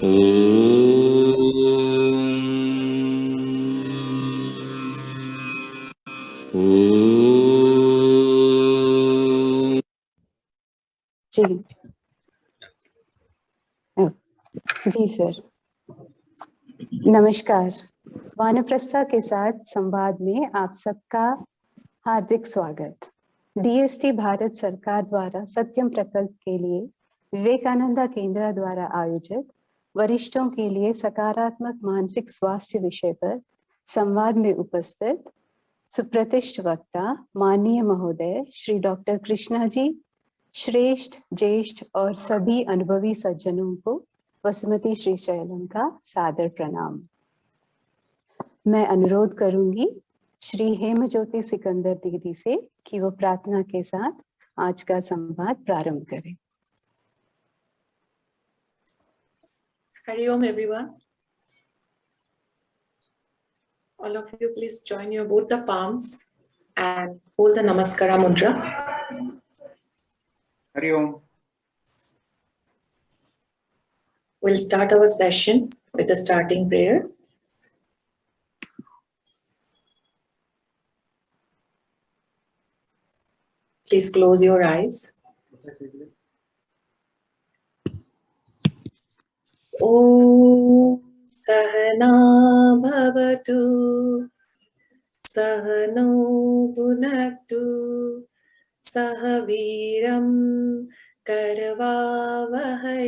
जी जी sir, नमस्कार। वानप्रस्था के साथ संवाद में आप सबका हार्दिक स्वागत। डीएसटी भारत सरकार द्वारा सत्यम प्रकल्प के लिए विवेकानंदा केंद्र द्वारा आयोजित वरिष्ठों के लिए सकारात्मक मानसिक स्वास्थ्य विषय पर संवाद में उपस्थित सुप्रतिष्ठ वक्ता माननीय महोदय श्री डॉक्टर कृष्णा जी, श्रेष्ठ, ज्येष्ठ और सभी अनुभवी सज्जनों को वसुमती श्री शैलम का सादर प्रणाम। मैं अनुरोध करूंगी श्री हेमज्योति सिकंदर दीदी से कि वो प्रार्थना के साथ आज का संवाद प्रारंभ करें। Hari Om everyone. All of you please join your both the palms and hold the Namaskara mudra. Hari Om. We'll start our session with the starting prayer. Please close your eyes. Om Sahana Bhavatu Sahano Bhunaktu Sahaviram Karvavahai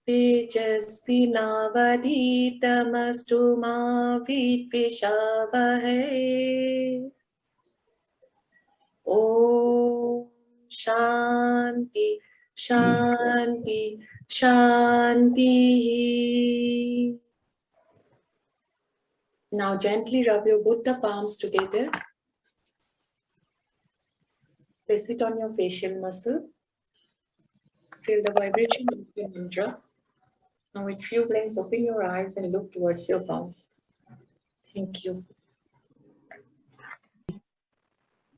Tejasvinavadhitamastu ma vidvishavahai. Om Shanti Shanti Shanti. Now gently rub your both the palms together. Press it on your facial muscle. Feel the vibration of the mantra. Now with few blinks, open your eyes and look towards your palms. Thank you.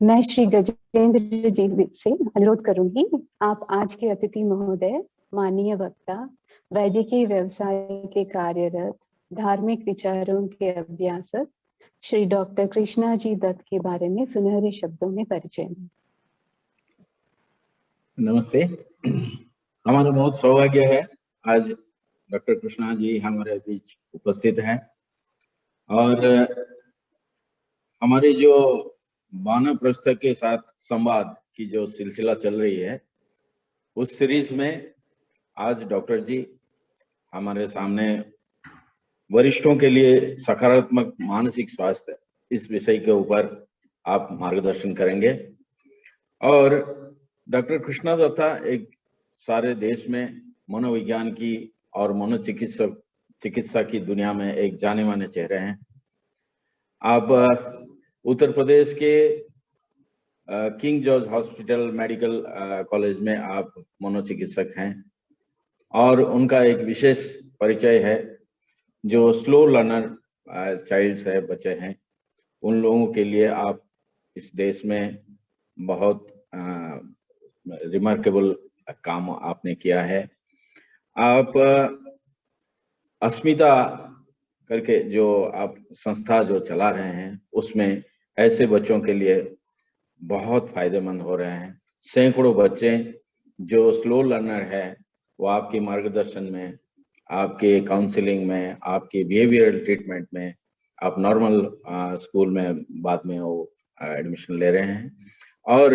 मैं श्री गजेंद्र जी से अनुरोध करूंगी, आप आज के अतिथि महोदय, माननीय वक्ता, वैद्यकीय व्यवसाय के कार्यरत, धार्मिक विचारों के अभ्यासक श्री डॉक्टर कृष्णा जी दत्त के बारे में सुनहरे शब्दों में परिचय दें। नमस्ते। हमारा बहुत सौभाग्य है आज डॉक्टर कृष्णा जी हमारे बीच उपस्थित हैं और हमारी जो वानप्रस्थ के साथ संवाद की जो सिलसिला चल रही है उस सीरीज में आज डॉक्टर जी हमारे सामने वरिष्ठों के लिए सकारात्मक मानसिक स्वास्थ्य इस विषय के ऊपर आप मार्गदर्शन करेंगे। और डॉक्टर कृष्णा दत्ता एक सारे देश में मनोविज्ञान की और चिकित्सा की दुनिया में एक जाने माने चेहरे हैं। आप उत्तर प्रदेश के king George hospital medical college में आप मनोचिकित्सक हैं और उनका एक विशेष परिचय है जो स्लो लर्नर चाइल्ड्स है, बच्चे हैं, उन लोगों के लिए आप इस देश में बहुत रिमार्केबल काम आपने किया है। आप अस्मिता करके जो आप संस्था जो चला रहे हैं उसमें ऐसे बच्चों के लिए बहुत फायदेमंद हो रहे हैं। सैकड़ों बच्चे जो स्लो लर्नर है वो आपके मार्गदर्शन में, आपके काउंसलिंग में, आपके बिहेवियरल ट्रीटमेंट में, आप नॉर्मल स्कूल में बाद में वो एडमिशन ले रहे हैं और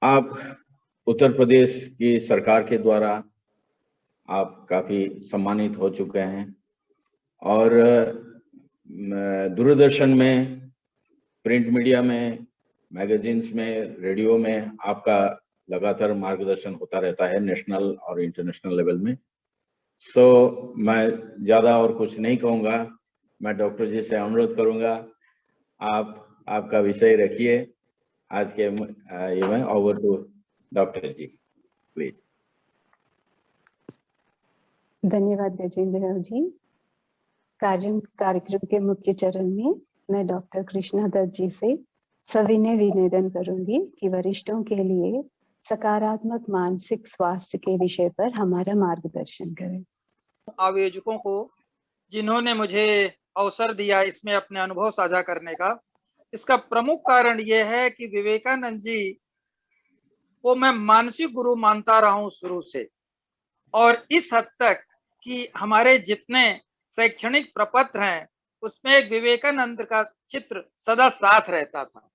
आप उत्तर प्रदेश की सरकार के द्वारा आप काफी सम्मानित हो चुके हैं और दूरदर्शन में, प्रिंट मीडिया में, मैगजीन्स में, रेडियो में आपका लगातार मार्गदर्शन होता रहता है नेशनल और इंटरनेशनल लेवल में। मैं ज़्यादा और कुछ नहीं कहूँगा, मैं डॉक्टर जी से अनुरोध करूँगा आप आपका विषय रखिए आज के ये में। Over to doctor ji please. धन्यवाद गजेंद्र जी। कार्यक्रम के मुख्य चरण में मैं डॉक्टर कृष्णा दत्त जी से सविनय निवेदन करूंगी कि वरिष्ठों के लिए सकारात्मक मानसिक स्वास्थ्य के विषय पर हमारा मार्गदर्शन करें। आयोजकों को जिन्होंने मुझे अवसर दिया इसमें अपने अनुभव साझा करने का। इसका प्रमुख कारण यह है कि विवेकानंद जी को मैं मानसिक गुरु मानता रहा हूं शुरू से, और इस हद तक कि हमारे जितने शैक्षणिक प्रपत्र हैं उसमें एक विवेकानंद का चित्र सदा साथ रहता था।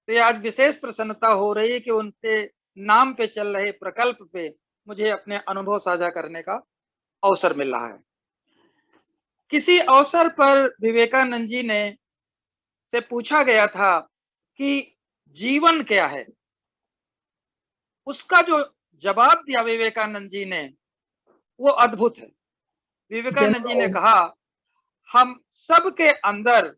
तो ये आज विशेष प्रसन्नता हो रही है कि उनके नाम पे चल रहे प्रकल्प पे मुझे अपने अनुभव साझा करने का अवसर मिल रहा है। किसी अवसर पर विवेकानंद जी ने से पूछा गया था कि जीवन क्या है। उसका जो जवाब दिया विवेकानंद जी ने वो अद्भुत है। विवेकानंद जी ने कहा, हम सबके अंदर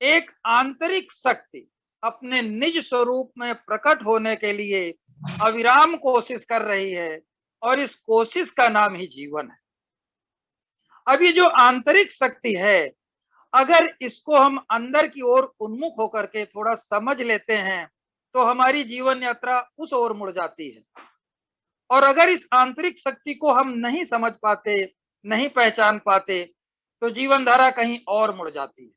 एक आंतरिक शक्ति अपने निज स्वरूप में प्रकट होने के लिए अविराम कोशिश कर रही है, और इस कोशिश का नाम ही जीवन है। अब ये जो आंतरिक शक्ति है, अगर इसको हम अंदर की ओर उन्मुख होकर के थोड़ा समझ लेते हैं तो हमारी जीवन यात्रा उस ओर मुड़ जाती है। और अगर इस आंतरिक शक्ति को हम नहीं समझ पाते, नहीं पहचान पाते, तो जीवन धारा कहीं और मुड़ जाती है।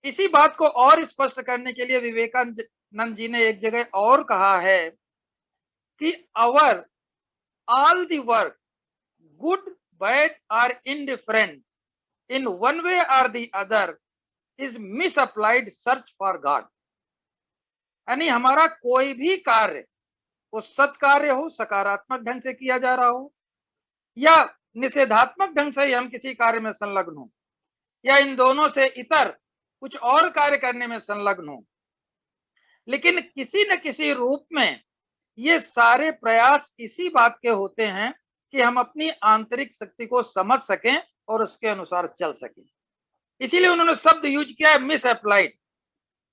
इसी बात को और स्पष्ट करने के लिए विवेकानंद जी ने एक जगह और कहा है कि our all the work good bad are indifferent in one way और the other is misapplied search for God. यानी हमारा कोई भी कार्य, वो सत्कार्य हो, सकारात्मक ढंग से किया जा रहा हो, या निषेधात्मक ढंग से हम किसी कार्य में संलग्न हो, या इन दोनों से इतर कुछ और कार्य करने में संलग्न हो, लेकिन किसी न किसी रूप में ये सारे प्रयास इसी बात के होते हैं कि हम अपनी आंतरिक शक्ति को समझ सकें और उसके अनुसार चल सकें। इसीलिए उन्होंने शब्द यूज किया है मिस अप्लाइड।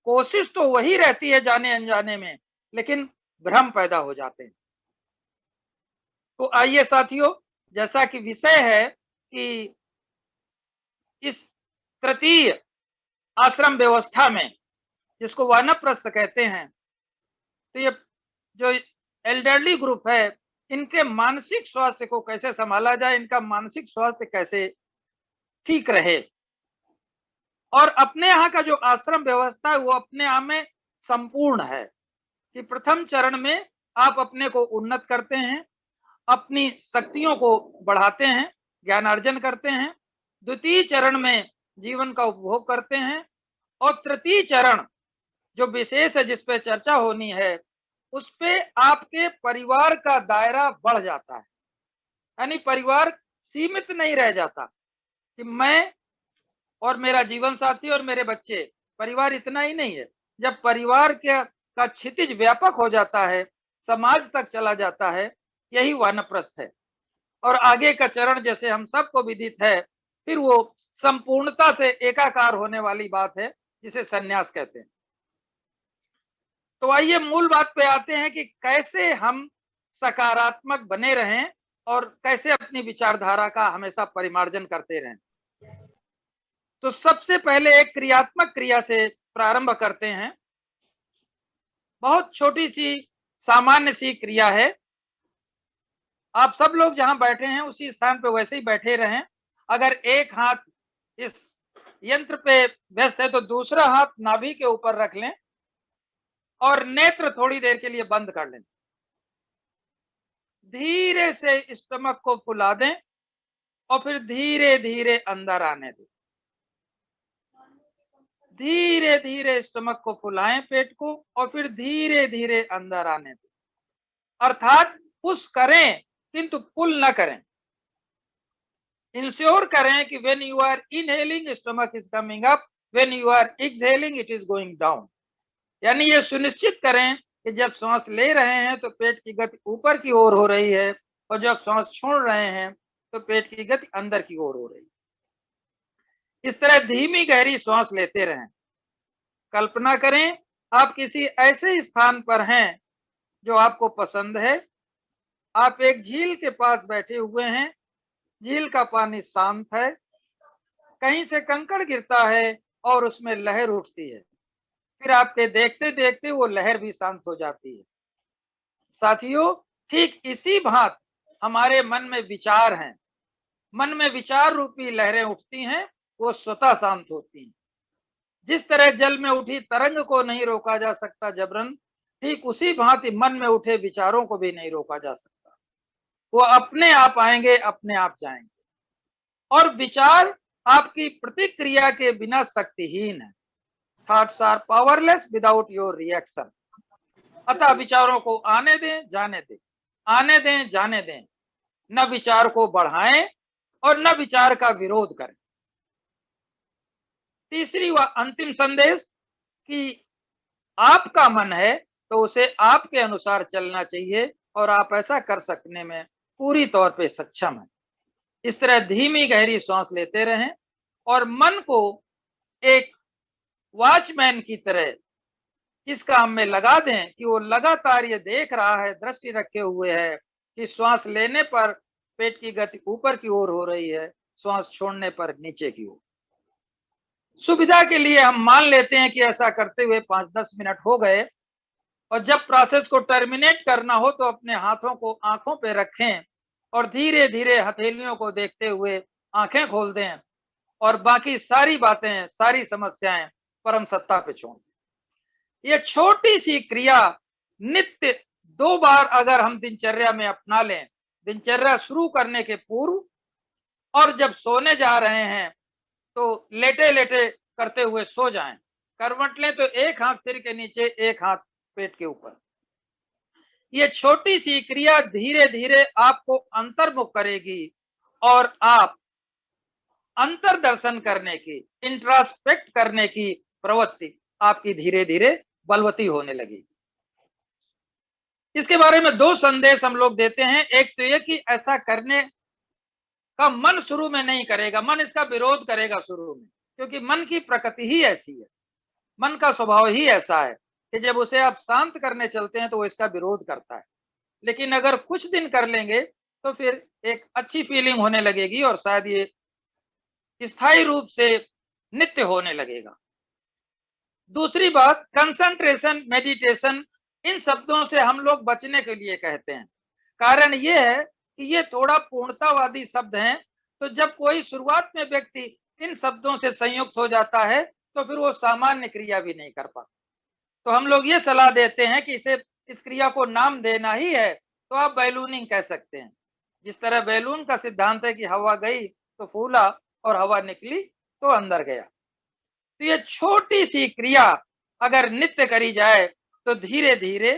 कोशिश तो वही रहती है जाने अनजाने में, लेकिन भ्रम पैदा हो जाते हैं। तो आइए साथियों, जैसा कि विषय है कि इस तृतीय आश्रम व्यवस्था में, जिसको वानप्रस्थ कहते हैं, तो ये जो एल्डरली ग्रुप है, इनके मानसिक स्वास्थ्य को कैसे संभाला जाए, इनका मानसिक स्वास्थ्य कैसे ठीक रहे। और अपने यहाँ का जो आश्रम व्यवस्था है वो अपने आप में संपूर्ण है कि प्रथम चरण में आप अपने को उन्नत करते हैं, अपनी शक्तियों को बढ़ाते हैं, ज्ञानार्जन करते हैं। द्वितीय चरण में जीवन का उपभोग करते हैं, और तृतीय चरण जो विशेष है जिस पे चर्चा होनी है, उस पे आपके परिवार का दायरा बढ़ जाता है। यानी परिवार सीमित नहीं रह जाता कि मैं और मेरा जीवन साथी और मेरे बच्चे, परिवार इतना ही नहीं है। जब परिवार का क्षितिज व्यापक हो जाता है, समाज तक चला जाता है, यही वानप्रस्थ है। और आगे का चरण जैसे हम सबको विदित है, फिर वो संपूर्णता से एकाकार होने वाली बात है, जिसे सन्यास कहते हैं। तो आइए मूल बात पे आते हैं कि कैसे हम सकारात्मक बने रहें और कैसे अपनी विचारधारा का हमेशा परिमार्जन करते रहें। तो सबसे पहले एक क्रियात्मक क्रिया से प्रारंभ करते हैं। बहुत छोटी सी सामान्य सी क्रिया है। आप सब लोग जहां बैठे हैं उसी स्थान पे वैसे ही बैठे रहें। अगर एक हाथ इस यंत्र पे व्यस्त है तो दूसरा हाथ नाभि के ऊपर रख लें और नेत्र थोड़ी देर के लिए बंद कर लें। धीरे से स्टमक को फुला दें और फिर धीरे धीरे अंदर आने दें। धीरे धीरे स्टमक को फुलाएं, पेट को, और फिर धीरे धीरे अंदर आने दें। अर्थात पुश करें किंतु पुल न करें। इंश्योर करें कि when you are inhaling stomach is coming up, when you are exhaling it is going down. यानी ये सुनिश्चित करें कि जब सांस ले रहे हैं तो पेट की गति ऊपर की ओर हो रही है, और जब सांस छोड़ रहे हैं तो पेट की गति अंदर की ओर हो रही है। इस तरह धीमी गहरी सांस लेते रहें। कल्पना करें आप किसी ऐसे स्थान पर हैं जो आपको पसंद है। आप एक झील के पास बैठे हुए हैं। झील का पानी शांत है, कहीं से कंकड़ गिरता है और उसमें लहर उठती है, फिर आपके देखते देखते वो लहर भी शांत हो जाती है। साथियों, ठीक इसी भांति हमारे मन में विचार हैं। मन में विचार रूपी लहरें उठती हैं, वो स्वतः शांत होती हैं। जिस तरह जल में उठी तरंग को नहीं रोका जा सकता जबरन, ठीक उसी भांति मन में उठे विचारों को भी नहीं रोका जा सकता। वो अपने आप आएंगे, अपने आप जाएंगे। और विचार आपकी प्रतिक्रिया के बिना शक्तिहीन है। Thoughts are powerless without your reaction. अतः विचारों को आने दें, जाने दें, आने दें, जाने दें। न विचार को बढ़ाएं और न विचार का विरोध करें। तीसरी व अंतिम संदेश कि आपका मन है तो उसे आपके अनुसार चलना चाहिए और आप ऐसा कर सकने में पूरी तौर पे सक्षम हैं। इस तरह धीमी गहरी सांस लेते रहें और मन को एक वॉचमैन की तरह इस काम में लगा दें कि वो लगातार ये देख रहा है, दृष्टि रखे हुए है कि श्वास लेने पर पेट की गति ऊपर की ओर हो रही है, श्वास छोड़ने पर नीचे की ओर। सुविधा के लिए हम मान लेते हैं कि ऐसा करते हुए 5-10 मिनट हो गए, और जब प्रोसेस को टर्मिनेट करना हो तो अपने हाथों को आंखों पे रखें और धीरे धीरे हथेलियों को देखते हुए आंखें खोल दें और बाकी सारी बातें, सारी समस्याएं परम सत्ता पे छोड़ दें। ये छोटी सी क्रिया नित्य 2 बार अगर हम दिनचर्या में अपना लें, दिनचर्या शुरू करने के पूर्व और जब सोने जा रहे हैं तो लेटे लेटे करते हुए सो जाएं। करवट लें तो एक हाथ सिर के नीचे, एक हाथ पेट के ऊपर। ये छोटी सी क्रिया धीरे धीरे आपको अंतर्मुख करेगी और आप अंतर्दर्शन करने की, इंट्रोस्पेक्ट करने की प्रवृत्ति आपकी धीरे धीरे बलवती होने लगेगी। इसके बारे में 2 संदेश हम लोग देते हैं। एक तो ये कि ऐसा करने का मन शुरू में नहीं करेगा, मन इसका विरोध करेगा शुरू में, क्योंकि मन की प्रकृति ही ऐसी है, मन का स्वभाव ही ऐसा है कि जब उसे आप शांत करने चलते हैं तो वो इसका विरोध करता है। लेकिन अगर कुछ दिन कर लेंगे तो फिर एक अच्छी फीलिंग होने लगेगी और शायद ये स्थायी रूप से नित्य होने लगेगा। दूसरी बात, कंसंट्रेशन, मेडिटेशन, इन शब्दों से हम लोग बचने के लिए कहते हैं। कारण ये है कि ये थोड़ा पूर्णतावादी शब्द हैं, तो जब कोई शुरुआत में व्यक्ति इन शब्दों से संयुक्त हो जाता है तो फिर वो सामान्य क्रिया भी नहीं कर पाता। तो हम लोग ये सलाह देते हैं कि इस क्रिया को नाम देना ही है तो आप बैलूनिंग कह सकते हैं। जिस तरह बैलून का सिद्धांत है कि हवा गई तो फूला और हवा निकली तो अंदर गया। तो ये छोटी सी क्रिया अगर नित्य करी जाए तो धीरे धीरे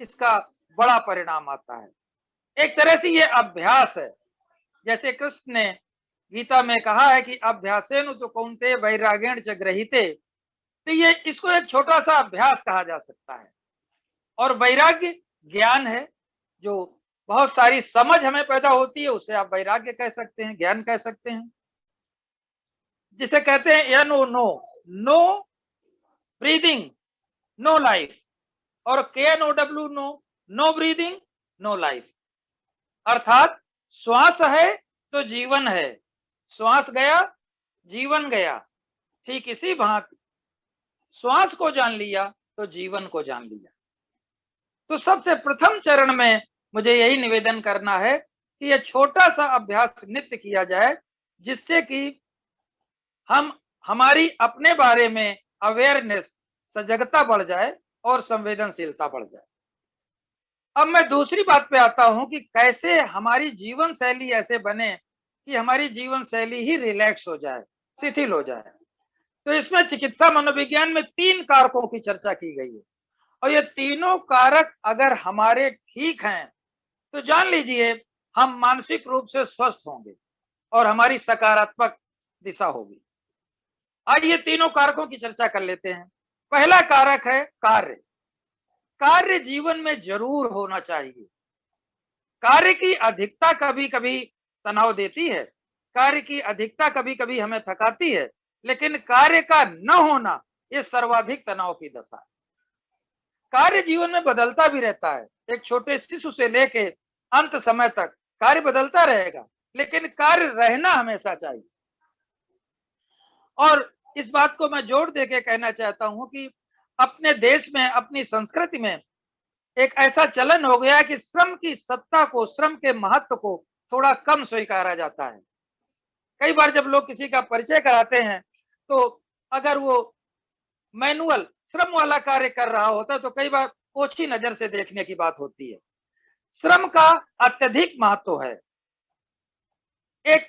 इसका बड़ा परिणाम आता है। एक तरह से ये अभ्यास है। जैसे कृष्ण ने गीता में कहा है कि अभ्यासेन तो कौन्तेय वैराग्येण च गृहीते, तो ये इसको एक छोटा सा अभ्यास कहा जा सकता है। और वैराग्य ज्ञान है, जो बहुत सारी समझ हमें पैदा होती है, उसे आप वैराग्य कह सकते हैं, ज्ञान कह सकते हैं। जिसे कहते हैं N O, no breathing no life, और KNOW, no breathing no life. अर्थात श्वास है तो जीवन है, श्वास गया जीवन गया। ठीक इसी भांति श्वास को जान लिया तो जीवन को जान लिया। तो सबसे प्रथम चरण में मुझे यही निवेदन करना है कि यह छोटा सा अभ्यास नित्य किया जाए, जिससे कि हमारी अपने बारे में अवेयरनेस, सजगता बढ़ जाए और संवेदनशीलता बढ़ जाए। अब मैं दूसरी बात पे आता हूं कि कैसे हमारी जीवन शैली ऐसे बने कि हमारी जीवन शैली ही रिलैक्स हो जाए, शिथिल हो जाए। तो इसमें चिकित्सा मनोविज्ञान में 3 कारकों की चर्चा की गई है, और ये तीनों कारक अगर हमारे ठीक हैं तो जान लीजिए हम मानसिक रूप से स्वस्थ होंगे और हमारी सकारात्मक दिशा होगी। आइए तीनों कारकों की चर्चा कर लेते हैं। पहला कारक है कार्य। कार्य जीवन में जरूर होना चाहिए। कार्य की अधिकता कभी कभी तनाव देती है, कार्य की अधिकता कभी कभी हमें थकाती है, लेकिन कार्य का न होना ये सर्वाधिक तनाव की दशा है। कार्य जीवन में बदलता भी रहता है। एक छोटे शिशु से लेके अंत समय तक कार्य बदलता रहेगा, लेकिन कार्य रहना हमेशा चाहिए। और इस बात को मैं जोर देके कहना चाहता हूं कि अपने देश में, अपनी संस्कृति में एक ऐसा चलन हो गया कि श्रम की सत्ता को, श्रम के महत्व को थोड़ा कम स्वीकारा जाता है। कई बार जब लोग किसी का परिचय कराते हैं तो अगर वो मैनुअल श्रम वाला कार्य कर रहा होता है तो कई बार ओछी नजर से देखने की बात होती है। श्रम का अत्यधिक महत्व है। एक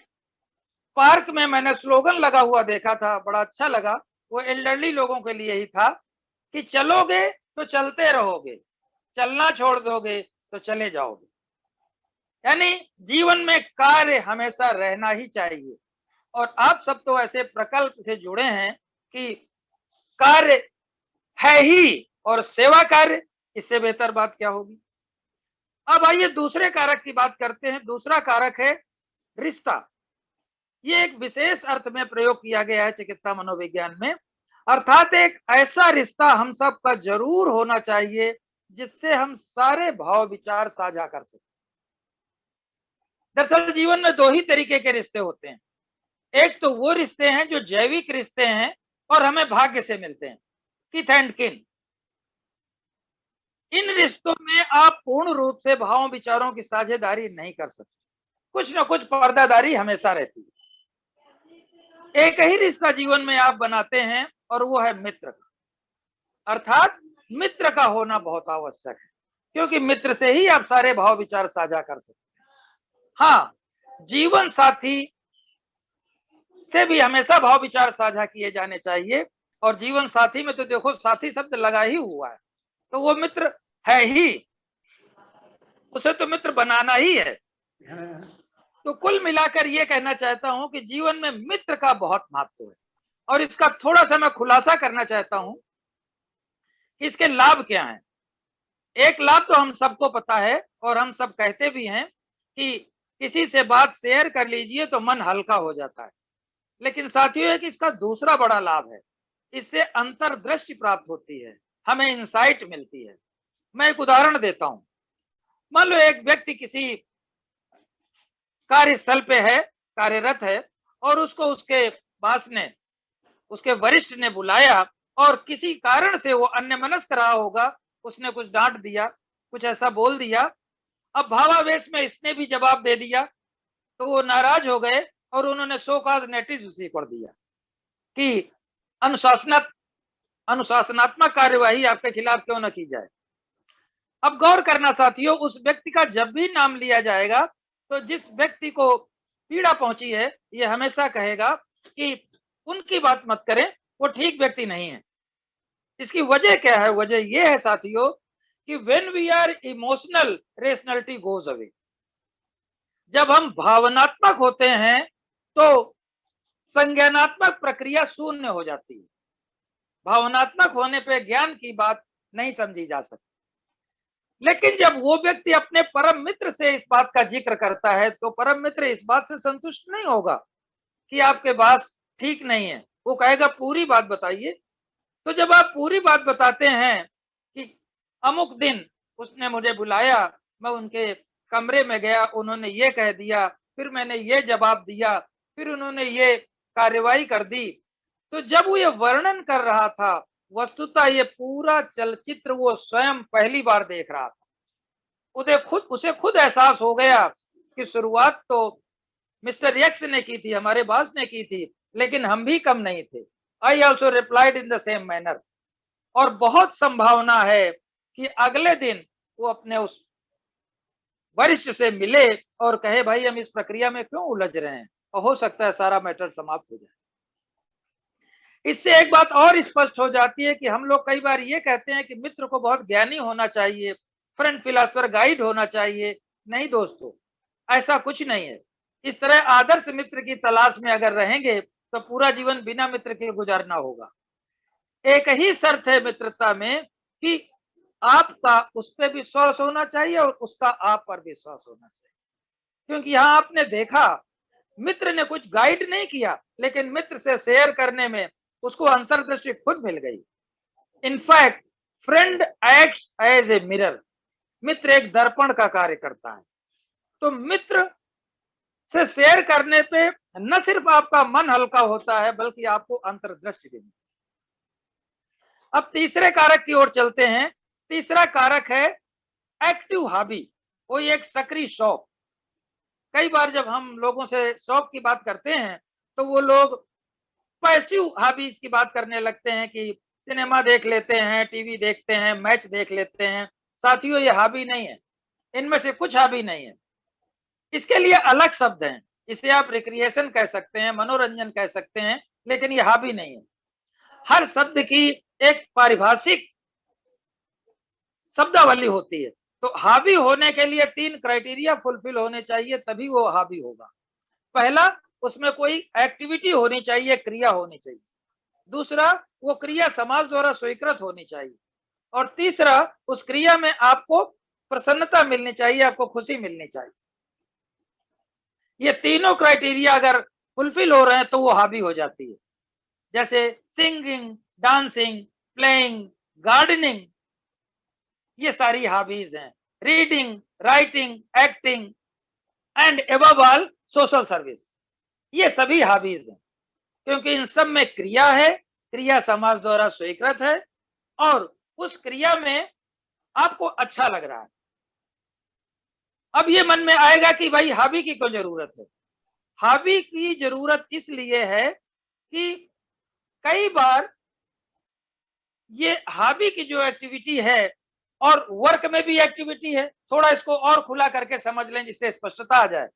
पार्क में मैंने स्लोगन लगा हुआ देखा था, बड़ा अच्छा लगा। वो एल्डरली लोगों के लिए ही था कि चलोगे तो चलते रहोगे, चलना छोड़ दोगे तो चले जाओगे। यानी जीवन में कार्य हमेशा रहना ही चाहिए। और आप सब तो ऐसे प्रकल्प से जुड़े हैं कि कार्य है ही और सेवा कार्य, इससे बेहतर बात क्या होगी। अब आइए दूसरे कारक की बात करते हैं। दूसरा कारक है रिश्ता। ये एक विशेष अर्थ में प्रयोग किया गया है चिकित्सा मनोविज्ञान में, अर्थात एक ऐसा रिश्ता हम सब का जरूर होना चाहिए जिससे हम सारे भाव विचार साझा कर सकें। दरअसल जीवन में दो ही तरीके के रिश्ते होते हैं। एक तो वो रिश्ते हैं जो जैविक रिश्ते हैं और हमें भाग्य से मिलते हैं, किथ एंड किन। इन रिश्तों में आप पूर्ण रूप से भावों विचारों की साझेदारी नहीं कर सकते, कुछ ना कुछ पर्दादारी हमेशा रहती है। एक ही रिश्ता जीवन में आप बनाते हैं और वो है मित्र का, अर्थात मित्र का होना बहुत आवश्यक है, क्योंकि मित्र से ही आप सारे भाव विचार साझा कर सकते हैं। हाँ, जीवन साथी से भी हमेशा भाव विचार साझा किए जाने चाहिए। और जीवन साथी में तो देखो साथी शब्द लगा ही हुआ है, तो वो मित्र है ही, उसे तो मित्र बनाना ही है। तो कुल मिलाकर ये कहना चाहता हूं कि जीवन में मित्र का बहुत महत्व है। और इसका थोड़ा सा मैं खुलासा करना चाहता हूं कि इसके लाभ क्या हैं। एक लाभ तो हम सबको पता है और हम सब कहते भी हैं कि किसी से बात शेयर कर लीजिए तो मन हल्का हो जाता है। लेकिन साथियों एक इसका दूसरा बड़ा लाभ है, इससे अंतर्दृष्टि प्राप्त होती है, हमें इंसाइट मिलती है। मैं एक उदाहरण देता हूं। मान लो एक व्यक्ति किसी कार्यस्थल पे है, कार्यरत है, और उसको उसके बॉस ने, उसके वरिष्ठ ने बुलाया और किसी कारण से वो अन्यमनस्क रहा होगा, उसने कुछ डांट दिया, कुछ ऐसा बोल दिया। अब भावावेश में इसने भी जवाब दे दिया तो वो नाराज हो गए और उन्होंने शो कॉज नोटिस उसी पर दिया कि अनुशासनात्मक कार्यवाही आपके खिलाफ क्यों न की जाए। अब गौर करना साथियों, उस व्यक्ति का जब भी नाम लिया जाएगा तो जिस व्यक्ति को पीड़ा पहुंची है ये हमेशा कहेगा कि उनकी बात मत करें, वो ठीक व्यक्ति नहीं है। इसकी वजह क्या है? वजह यह है साथियों कि when we are emotional, rationality goes away. जब हम भावनात्मक होते हैं तो संज्ञानात्मक प्रक्रिया शून्य हो जाती है। भावनात्मक होने पे ज्ञान की बात नहीं समझी जा सकती। लेकिन जब वो व्यक्ति अपने परम मित्र से इस बात का जिक्र करता है तो परम मित्र इस बात से संतुष्ट नहीं होगा कि आपके पास ठीक नहीं है, वो कहेगा पूरी बात बताइए। तो जब आप पूरी बात बताते हैं कि अमुक दिन उसने मुझे बुलाया, मैं उनके कमरे में गया, उन्होंने ये कह दिया, फिर मैंने ये जवाब दिया, फिर उन्होंने ये कार्यवाही कर दी, तो जब वो ये वर्णन कर रहा था वस्तुतः ये पूरा चलचित्र वो स्वयं पहली बार देख रहा था। उसे खुद एहसास हो गया कि शुरुआत तो मिस्टर एक्स ने की थी, हमारे बॉस ने की थी, लेकिन हम भी कम नहीं थे। I also replied in the same manner. और बहुत संभावना है कि अगले दिन वो अपने उस वरिष्ठ से मिले और कहे भाई हम इस प्रक्रिया में क्यों उलझ रहे हैं, और हो सकता है सारा मैटर समाप्त हो जाए। इससे एक बात और स्पष्ट हो जाती है कि हम लोग कई बार ये कहते हैं कि मित्र को बहुत ज्ञानी होना चाहिए, फ्रेंड फिलोसोफर गाइड होना चाहिए। नहीं दोस्तों, ऐसा कुछ नहीं है। इस तरह आदर्श मित्र की तलाश में अगर रहेंगे तो पूरा जीवन बिना मित्र के गुजारना होगा। एक ही शर्त है मित्रता में कि आपका उस पर विश्वास होना चाहिए और उसका आप पर विश्वास होना चाहिए। क्योंकि यहां आपने देखा मित्र ने कुछ गाइड नहीं किया, लेकिन मित्र से शेयर करने में उसको अंतर्दृष्टि खुद मिल गई। In fact friend acts as a mirror. मित्र एक दर्पण का कार्य करता है। तो मित्र से शेयर करने पे न सिर्फ आपका मन हल्का होता है बल्कि आपको अंतर्दृष्टि भी मिलती है। अब तीसरे कारक की ओर चलते हैं। तीसरा कारक है एक्टिव हॉबी, कोई एक सक्रिय शौक। कई बार जब हम लोगों से शौक की बात करते हैं तो वो लोग पैसिव हॉबीज की बात करने लगते हैं कि सिनेमा देख लेते हैं, टीवी देखते हैं, मैच देख लेते हैं। साथियों, ये हॉबी नहीं है, इनमें से कुछ हॉबी नहीं है। इसके लिए अलग शब्द हैं, इसे आप रिक्रिएशन कह सकते हैं, मनोरंजन कह सकते हैं, लेकिन ये हॉबी नहीं है। हर शब्द की एक पारिभाषिक शब्दावली होती है। तो हॉबी होने के लिए 3 क्राइटेरिया फुलफिल होने चाहिए, तभी वो हॉबी होगा। पहला, उसमें कोई एक्टिविटी होनी चाहिए, क्रिया होनी चाहिए। दूसरा, वो क्रिया समाज द्वारा स्वीकृत होनी चाहिए। और तीसरा, उस क्रिया में आपको प्रसन्नता मिलनी चाहिए, आपको खुशी मिलनी चाहिए। ये तीनों क्राइटेरिया अगर फुलफिल हो रहे हैं तो वो हॉबी हो जाती है। जैसे सिंगिंग, डांसिंग, प्लेइंग, गार्डनिंग, ये सारी हॉबीज हैं। Reading, writing, acting and above all social service, ये सभी हॉबीज हैं, क्योंकि इन सब में क्रिया है, क्रिया समाज द्वारा स्वीकृत है और उस क्रिया में आपको अच्छा लग रहा है। अब ये मन में आएगा कि भाई हॉबी की क्यों जरूरत है? हॉबी की जरूरत इसलिए है कि कई बार ये हॉबी की जो एक्टिविटी है और वर्क में भी एक्टिविटी है, थोड़ा इसको और खुला करके समझ लें जिससे स्पष्टता आ जाए।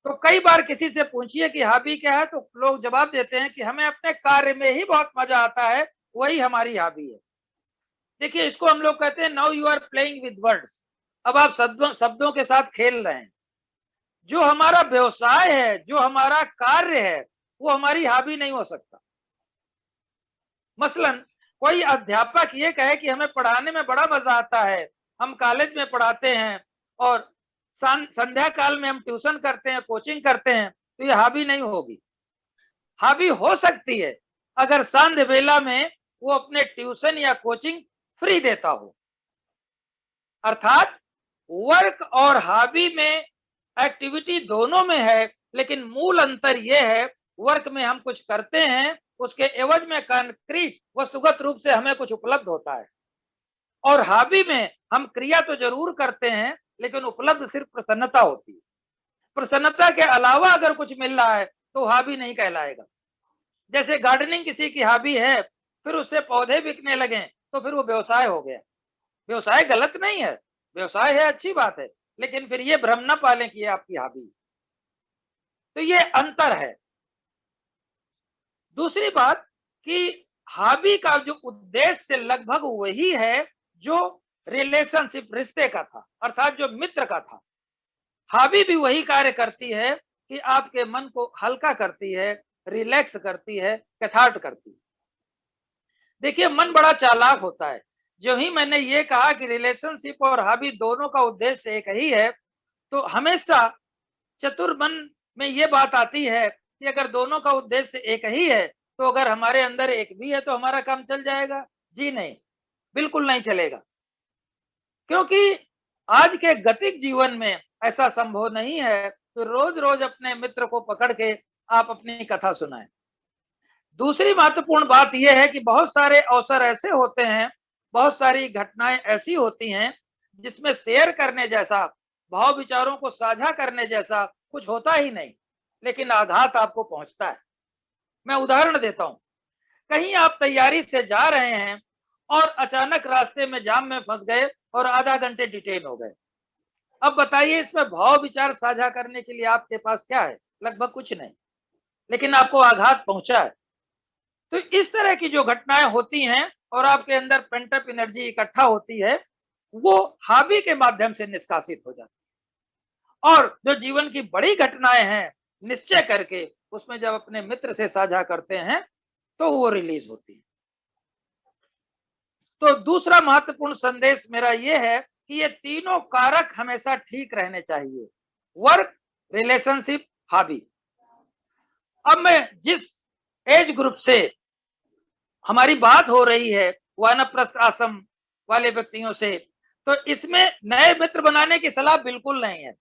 तो कई बार किसी से पूछिए कि हॉबी क्या है, तो लोग जवाब देते हैं कि हमें अपने कार्य में ही बहुत मजा आता है, वही हमारी हॉबी है। देखिए, इसको हम लोग कहते हैं now you are playing with words. अब आप शब्दों के साथ खेल रहे हैं। जो हमारा व्यवसाय है, जो हमारा कार्य है, वो हमारी हॉबी नहीं हो सकता। मसलन कोई अध्यापक ये कहे कि हमें पढ़ाने में बड़ा मजा आता है, हम कॉलेज में पढ़ाते हैं और संध्या काल में हम ट्यूशन करते हैं, कोचिंग करते हैं, तो ये हॉबी नहीं होगी। हॉबी हो सकती है अगर सांध्य बेला में वो अपने ट्यूशन या कोचिंग फ्री देता हो। अर्थात वर्क और हॉबी में एक्टिविटी दोनों में है, लेकिन मूल अंतर यह है, वर्क में हम कुछ करते हैं, उसके एवज में कंक्रीट वस्तुगत रूप से हमें कुछ उपलब्ध होता है, और हॉबी में हम क्रिया तो जरूर करते हैं, लेकिन उपलब्ध सिर्फ प्रसन्नता होती है। प्रसन्नता के अलावा अगर कुछ मिल रहा है तो हॉबी नहीं कहलाएगा। जैसे गार्डनिंग किसी की हॉबी है, फिर उससे पौधे बिकने लगे तो फिर वो व्यवसाय हो गया। व्यवसाय गलत नहीं है, व्यवसाय है, अच्छी बात है, लेकिन फिर ये भ्रम न पालें कि ये आपकी हॉबी। तो ये अंतर है। दूसरी बात कि हॉबी का जो उद्देश्य लगभग वही है जो रिलेशनशिप, रिश्ते का था, अर्थात जो मित्र का था। हॉबी भी वही कार्य करती है कि आपके मन को हल्का करती है, रिलैक्स करती है, कैथार्ट करती है। देखिए, मन बड़ा चालाक होता है। जो ही मैंने ये कहा कि रिलेशनशिप और हॉबी दोनों का उद्देश्य एक ही है, तो हमेशा चतुर मन में ये बात आती है कि अगर दोनों का उद्देश्य एक ही है, तो अगर हमारे अंदर एक भी है तो हमारा काम चल जाएगा? जी नहीं, बिल्कुल नहीं चलेगा। क्योंकि आज के गतिक जीवन में ऐसा संभव नहीं है तो रोज रोज अपने मित्र को पकड़ के आप अपनी कथा सुनाएं। दूसरी महत्वपूर्ण बात यह है कि बहुत सारे अवसर ऐसे होते हैं, बहुत सारी घटनाएं ऐसी होती हैं जिसमें शेयर करने जैसा, भाव विचारों को साझा करने जैसा कुछ होता ही नहीं, लेकिन आघात आपको पहुंचता है। मैं उदाहरण देता हूं। कहीं आप तैयारी से जा रहे हैं और अचानक रास्ते में जाम में फंस गए और आधा घंटे डिटेन हो गए। अब बताइए, इसमें भाव विचार साझा करने के लिए आपके पास क्या है? लगभग कुछ नहीं, लेकिन आपको आघात पहुंचा है। तो इस तरह की जो घटनाएं होती हैं और आपके अंदर पेंटअप एनर्जी इकट्ठा होती है, वो हॉबी के माध्यम से निष्कासित हो जाती है। और जो जीवन की बड़ी घटनाएं हैं, निश्चय करके उसमें जब अपने मित्र से साझा करते हैं तो वो रिलीज होती है। तो दूसरा महत्वपूर्ण संदेश मेरा यह है कि ये तीनों कारक हमेशा ठीक रहने चाहिए: वर्क, रिलेशनशिप, हॉबी। अब मैं जिस एज ग्रुप से हमारी बात हो रही है, वानप्रस्थ आश्रम वाले व्यक्तियों से, तो इसमें नए मित्र बनाने की सलाह बिल्कुल नहीं है।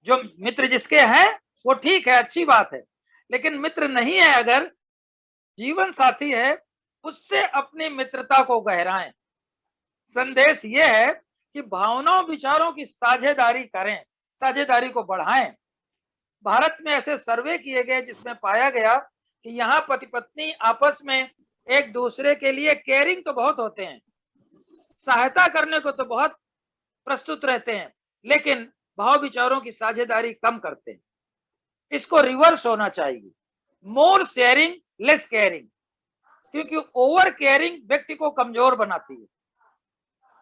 जो मित्र जिसके हैं वो ठीक है, अच्छी बात है, लेकिन मित्र नहीं है अगर, जीवन साथी है, उससे अपनी मित्रता को गहराएं। संदेश ये है कि भावनाओं विचारों की साझेदारी करें, साझेदारी को बढ़ाएं। भारत में ऐसे सर्वे किए गए जिसमें पाया गया कि यहाँ पति पत्नी आपस में एक दूसरे के लिए केयरिंग तो बहुत होते हैं, सहायता करने को तो बहुत प्रस्तुत रहते हैं, लेकिन भाव विचारों की साझेदारी कम करते हैं। इसको रिवर्स होना चाहिए, मोर शेयरिंग लेस केयरिंग, क्योंकि ओवर केयरिंग व्यक्ति को कमजोर बनाती है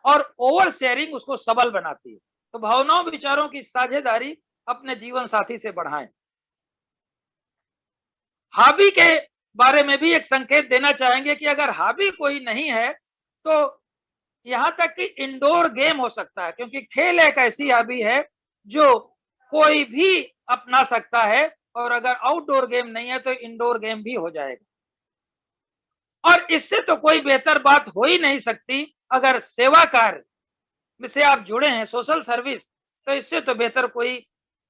और ओवर शेयरिंग उसको सबल बनाती है। तो भावनाओं विचारों की साझेदारी अपने जीवन साथी से बढ़ाएं। हॉबी के बारे में भी एक संकेत देना चाहेंगे कि अगर हॉबी कोई नहीं है तो यहां तक कि इंडोर गेम हो सकता है, क्योंकि खेल एक ऐसी हॉबी है जो कोई भी अपना सकता है, और अगर आउटडोर गेम नहीं है तो इंडोर गेम भी हो जाएगा। और इससे तो कोई बेहतर बात हो ही नहीं सकती, अगर सेवा कार्य में से आप जुड़े हैं, सोशल सर्विस, तो इससे तो बेहतर कोई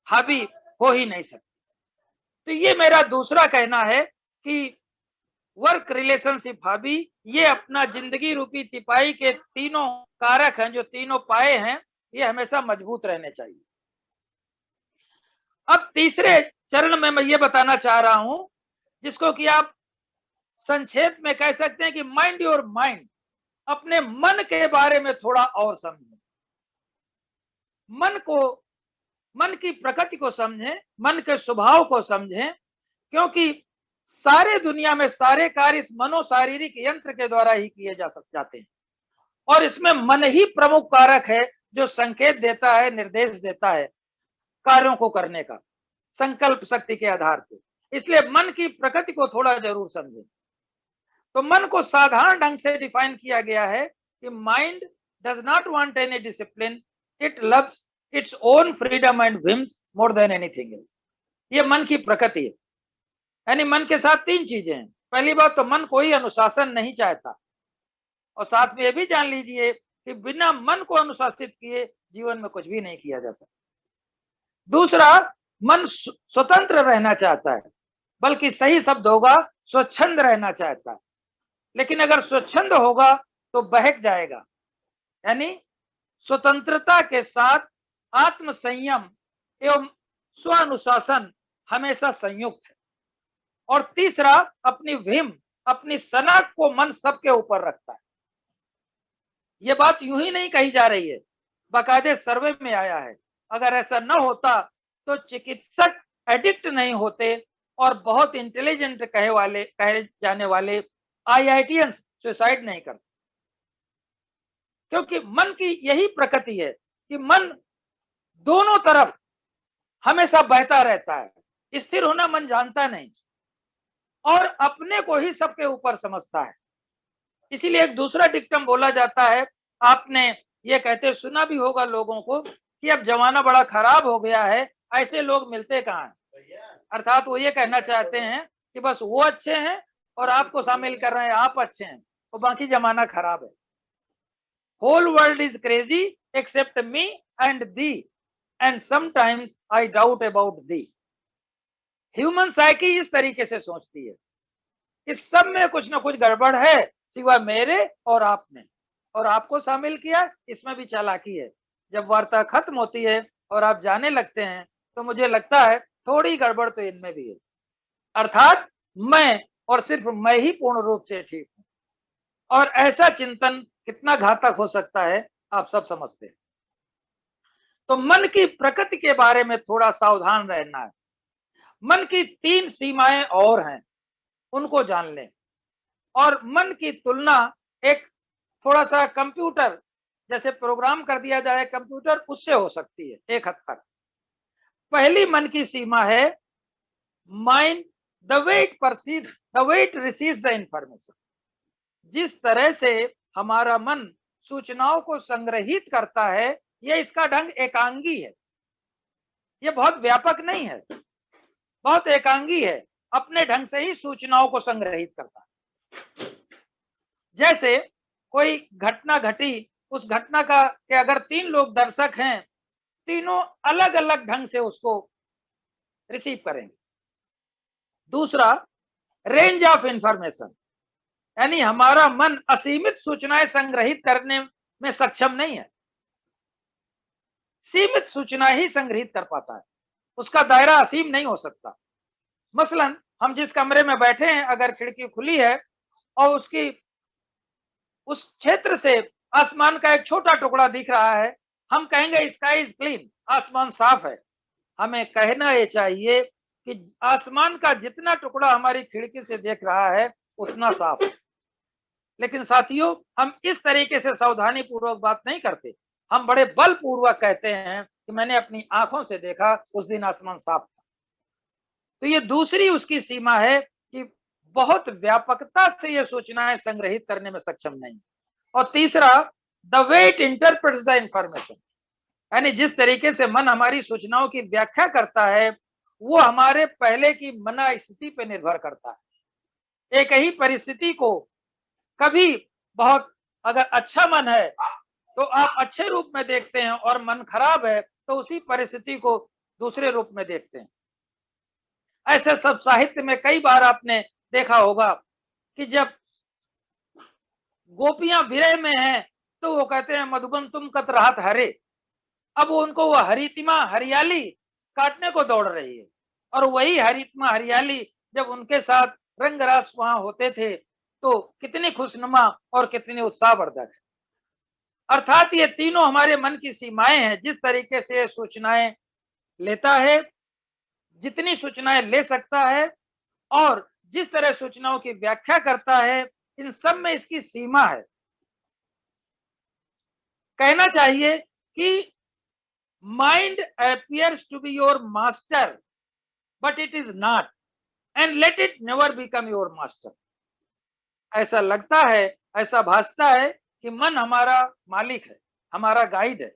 हॉबी हो ही नहीं सकती। तो ये मेरा दूसरा कहना है कि वर्क रिलेशनशिप हॉबी, ये अपना जिंदगी रूपी तिपाही के तीनों कारक हैं, जो तीनों पाए हैं, ये हमेशा मजबूत रहने चाहिए। अब तीसरे चरण में मैं ये बताना चाह रहा हूं, जिसको कि आप संक्षेप में कह सकते हैं कि माइंड योर माइंड, अपने मन के बारे में थोड़ा और समझें, मन की प्रकृति को समझें, मन के स्वभाव को समझें, क्योंकि सारे दुनिया में सारे कार्य इस मनोशारीरिक यंत्र के द्वारा ही किए जाते हैं, और इसमें मन ही प्रमुख कारक है जो संकेत देता है, निर्देश देता है कार्यों को करने का, संकल्प शक्ति के आधार पर। इसलिए मन की प्रकृति को थोड़ा जरूर समझें। तो मन को साधारण ढंग से डिफाइन किया गया है कि mind does not want any discipline, it loves its own freedom and whims more than anything else. ये मन की प्रकृति है। यानी मन के साथ तीन चीजें हैं। पहली बात तो मन कोई अनुशासन नहीं चाहता, और साथ में ये भी जान लीजिए कि बिना मन को अनुशासित किए जीवन में कुछ भी नहीं किया जा सकता। दूसरा, मन स्वतंत्र रहना चाहता है, बल्कि सही शब्द होगा स्वच्छंद रहना चाहता है। लेकिन अगर स्वच्छंद होगा तो बहक जाएगा। यानी स्वतंत्रता के साथ आत्म संयम एवं स्वानुशासन हमेशा संयुक्त है। और तीसरा, अपनी विम, अपनी सनक को मन सबके ऊपर रखता है। ये बात यूं ही नहीं कही जा रही है, बाकायदे सर्वे में आया है। अगर ऐसा न होता तो चिकित्सक एडिक्ट नहीं होते, और बहुत इंटेलिजेंट कहे जाने वाले IITians सुसाइड नहीं करते, क्योंकि मन की यही प्रकृति है कि मन दोनों तरफ हमेशा बहता रहता है। स्थिर होना मन जानता नहीं, और अपने को ही सबके ऊपर समझता है। इसीलिए एक दूसरा डिक्टम बोला जाता है, आपने ये कहते सुना भी होगा लोगों को, कि अब जमाना बड़ा खराब हो गया है, ऐसे लोग मिलते कहाँ हैं। अर्थात वो ये कहना चाहते हैं कि बस वो अच्छे हैं और आपको शामिल कर रहे हैं, आप अच्छे हैं, और बाकी जमाना खराब है। Whole world is crazy except me and thee, and sometimes I doubt about thee. Human psyche इस तरीके से सोचती है कि सब में कुछ ना कुछ गड़बड़ है, सिवा मेरे और आपने, और आपको शामिल किया, इसमें भी चालाकी है। जब वार्ता खत्म होती है और आप जाने लगते हैं तो मुझे लगता है थोड़ी गड़बड़ तो इनमें भी है। अर्थात मैं और सिर्फ मैं ही पूर्ण रूप से ठीक हूं। और ऐसा चिंतन कितना घातक हो सकता है आप सब समझते हैं। तो मन की प्रकृति के बारे में थोड़ा सावधान रहना है। मन की 3 सीमाएं और हैं, उनको जान लें। और मन की तुलना एक थोड़ा सा कंप्यूटर जैसे प्रोग्राम कर दिया जाए कंप्यूटर, उससे हो सकती है एक हद तक। पहली मन की सीमा है mind the way it perceives, the way it receives the information. जिस तरह से हमारा मन सूचनाओं को संग्रहित करता है, यह इसका ढंग एकांगी है। यह बहुत व्यापक नहीं है, बहुत एकांगी है, अपने ढंग से ही सूचनाओं को संग्रहित करता है। जैसे कोई घटना घटी, उस घटना का के अगर 3 लोग दर्शक हैं, तीनों अलग अलग ढंग से उसको रिसीव करेंगे। दूसरा, रेंज ऑफ इंफॉर्मेशन, यानी हमारा मन असीमित सूचनाएं संग्रहित करने में सक्षम नहीं है। सीमित सूचना ही संग्रहित कर पाता है, उसका दायरा असीम नहीं हो सकता। मसलन हम जिस कमरे में बैठे हैं, अगर खिड़की खुली है और उसकी उस क्षेत्र से आसमान का एक छोटा टुकड़ा दिख रहा है, हम कहेंगे स्काई इज क्लीन, आसमान साफ है। हमें कहना ये चाहिए कि आसमान का जितना टुकड़ा हमारी खिड़की से देख रहा है उतना साफ है। लेकिन साथियों, हम इस तरीके से सावधानी पूर्वक बात नहीं करते। हम बड़े बलपूर्वक कहते हैं कि मैंने अपनी आंखों से देखा, उस दिन आसमान साफ था। तो ये दूसरी उसकी सीमा है कि बहुत व्यापकता से ये सूचनाएं संग्रहित करने में सक्षम नहीं। और तीसरा, the way it interprets the information, यानी जिस तरीके से मन हमारी सूचनाओं की व्याख्या करता है वो हमारे पहले की मना स्थिति पर निर्भर करता है। एक ही परिस्थिति को कभी बहुत अगर अच्छा मन है तो आप अच्छे रूप में देखते हैं, और मन खराब है तो उसी परिस्थिति को दूसरे रूप में देखते हैं। ऐसे सब साहित्य में कई बार आपने देखा होगा कि जब गोपियां विरह में हैं तो वो कहते हैं मधुबन तुम कत राहत हरे। अब उनको वो हरितिमा हरियाली काटने को दौड़ रही है, और वही हरितिमा हरियाली जब उनके साथ रंगरास वहां होते थे तो कितनी खुशनुमा और कितनी उत्साहवर्धक है। अर्थात ये तीनों हमारे मन की सीमाएं हैं। जिस तरीके से सूचनाएं लेता है, जितनी सूचनाएं ले सकता है, और जिस तरह सूचनाओं की व्याख्या करता है, इन सब में इसकी सीमा है। कहना चाहिए कि mind appears to be your master but it is not, and let it never become your master. ऐसा लगता है, ऐसा भासता है कि मन हमारा मालिक है, हमारा गाइड है,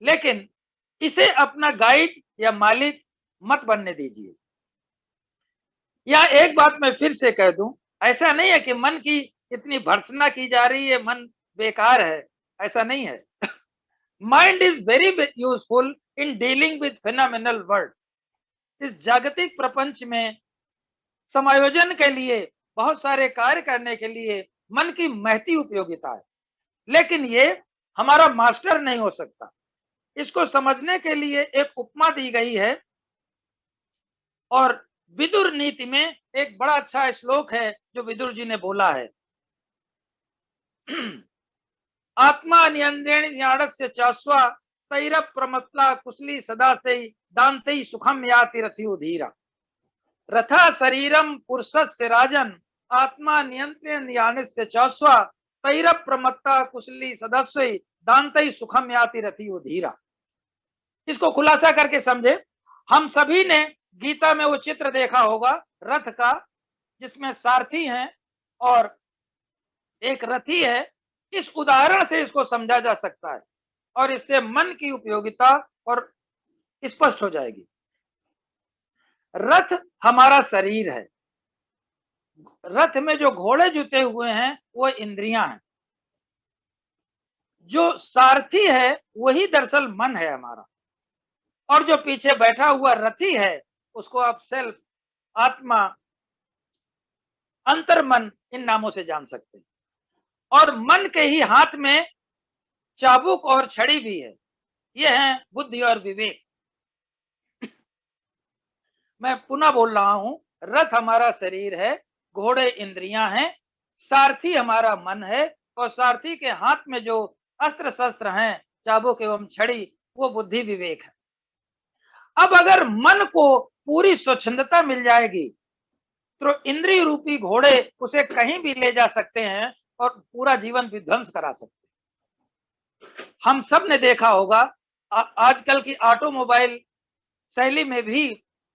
लेकिन इसे अपना गाइड या मालिक मत बनने दीजिए। या एक बात मैं फिर से कह दूं, ऐसा नहीं है कि मन की इतनी भर्त्सना की जा रही है, मन बेकार है, ऐसा नहीं है। Mind is very useful in dealing with phenomenal world. इस जागतिक प्रपंच में समायोजन के लिए, बहुत सारे कार्य करने के लिए मन की महती उपयोगिता है, लेकिन ये हमारा मास्टर नहीं हो सकता। इसको समझने के लिए एक उपमा दी गई है, और विदुर नीति में एक बड़ा अच्छा श्लोक है जो विदुर जी ने बोला है। आत्मा नियंत्रण ज्ञानस्य चास्वा तैरप प्रमत्ला कुशली सदा से दांते सुखम याति रथियो धीरा। रथा शरीरम पुरुषस्य राजन आत्मा नियंत्रण ज्ञानस्य चास्वा तैरप प्रमत्ता कुशली सदस्य दांते सुखम याति रथियो धीरा। इसको खुलासा करके समझे। हम सभी ने गीता में वो चित्र देखा होगा रथ का, जिसमें सारथी हैं और एक रथी है। इस उदाहरण से इसको समझा जा सकता है, और इससे मन की उपयोगिता और स्पष्ट हो जाएगी। रथ हमारा शरीर है, रथ में जो घोड़े जुते हुए हैं वो इंद्रियां हैं, जो सारथी है वही दरअसल मन है हमारा, और जो पीछे बैठा हुआ रथी है उसको आप सेल्फ, आत्मा, अंतर्मन इन नामों से जान सकते हैं। और मन के ही हाथ में चाबुक और छड़ी भी है, ये है बुद्धि और विवेक। मैं पुनः बोल रहा हूं, रथ हमारा शरीर है, घोड़े इंद्रियां हैं, सारथी हमारा मन है, और सारथी के हाथ में जो अस्त्र शस्त्र हैं, चाबुक एवं छड़ी, वो बुद्धि विवेक है। अब अगर मन को पूरी स्वच्छंदता मिल जाएगी तो इंद्रिय रूपी घोड़े उसे कहीं भी ले जा सकते हैं और पूरा जीवन विध्वंस करा सकते हैं। हम सब ने देखा होगा आजकल की ऑटोमोबाइल शैली में भी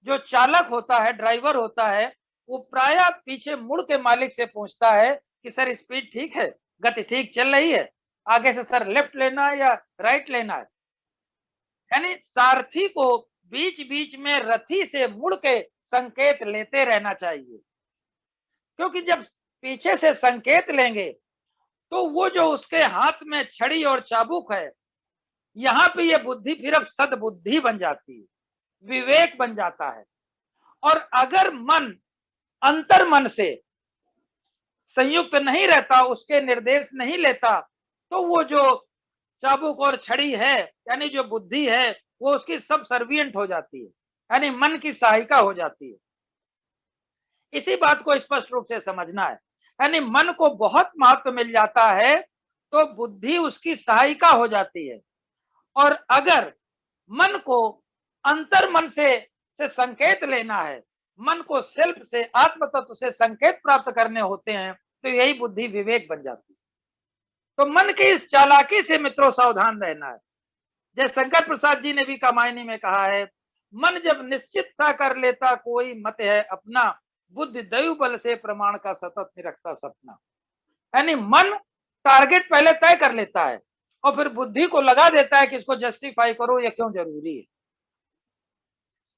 जो चालक होता है, ड्राइवर होता है, वो प्रायः पीछे मुड़ के मालिक से पूछता है कि सर स्पीड ठीक है, गति ठीक चल रही है, आगे से सर लेफ्ट लेना है या राइट लेना है। यानी सारथी को बीच बीच में रथी से मुड़ के संकेत लेते रहना चाहिए, क्योंकि जब पीछे से संकेत लेंगे तो वो जो उसके हाथ में छड़ी और चाबुक है, यहाँ पे ये बुद्धि फिर अब सद्बुद्धि बन जाती है, विवेक बन जाता है। और अगर मन अंतर्मन से संयुक्त नहीं रहता, उसके निर्देश नहीं लेता, तो वो जो चाबुक और छड़ी है, यानी जो बुद्धि है वो उसकी सब सर्विएंट हो जाती है, यानी मन की सहायिका हो जाती है। इसी बात को स्पष्ट रूप से समझना है, यानी मन को बहुत महत्व मिल जाता है तो बुद्धि उसकी सहायिका हो जाती है। और अगर मन को अंतर मन से संकेत लेना है, मन को सेल्फ से, आत्म तत्व से संकेत प्राप्त करने होते हैं, तो यही बुद्धि विवेक बन जाती है। तो मन की इस चालाकी से मित्रों सावधान रहना है। जैसे शंकर प्रसाद जी ने भी कामायनी में कहा है, मन जब निश्चित सा कर लेता कोई मत है अपना, बुद्धि दैव बल से प्रमाण का सतत निरखता सपना। यानी मन टारगेट पहले तय कर लेता है और फिर बुद्धि को लगा देता है कि इसको जस्टिफाई करो, ये क्यों जरूरी है।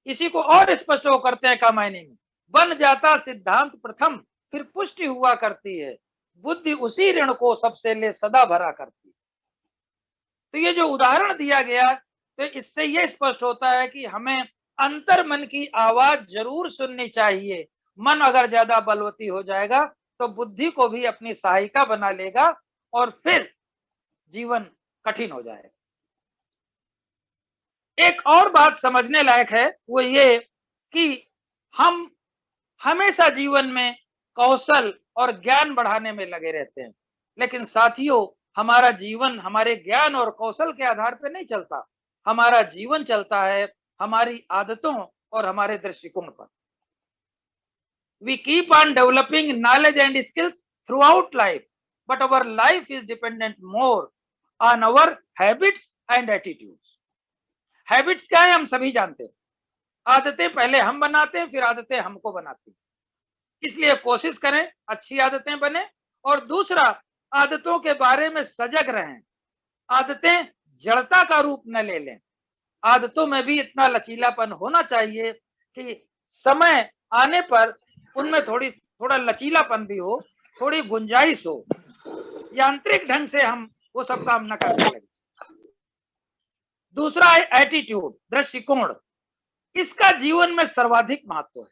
इसी को और स्पष्ट वो करते हैं कामायनी में, बन जाता सिद्धांत प्रथम फिर पुष्टि हुआ करती है, बुद्धि उसी ऋण को सबसे ले सदा भरा करती है। तो ये जो उदाहरण दिया गया, तो इससे ये स्पष्ट होता है कि हमें अंतर मन की आवाज जरूर सुननी चाहिए। मन अगर ज्यादा बलवती हो जाएगा तो बुद्धि को भी अपनी सहायिका बना लेगा और फिर जीवन कठिन हो जाएगा। एक और बात समझने लायक है, वो ये कि हम हमेशा जीवन में कौशल और ज्ञान बढ़ाने में लगे रहते हैं, लेकिन साथियों हमारा जीवन हमारे ज्ञान और कौशल के आधार पर नहीं चलता। हमारा जीवन चलता है हमारी आदतों और हमारे दृष्टिकोण पर। We keep on developing knowledge and skills throughout life, but our life is dependent more on our habits and attitudes. Habits क्या है हम सभी जानते हैं, आदतें पहले हम बनाते हैं, फिर आदतें हमको बनाती हैं। इसलिए कोशिश करें अच्छी आदतें बने, और दूसरा आदतों के बारे में सजग रहें। आदतें जड़ता का रूप न ले लें, आदतों में भी इतना लचीलापन होना चाहिए कि समय आने पर उनमें थोड़ा लचीलापन भी हो, थोड़ी गुंजाइश हो, यांत्रिक ढंग से हम वो सब काम न करने लगे। दूसरा है एटीट्यूड, दृष्टिकोण। इसका जीवन में सर्वाधिक महत्व है,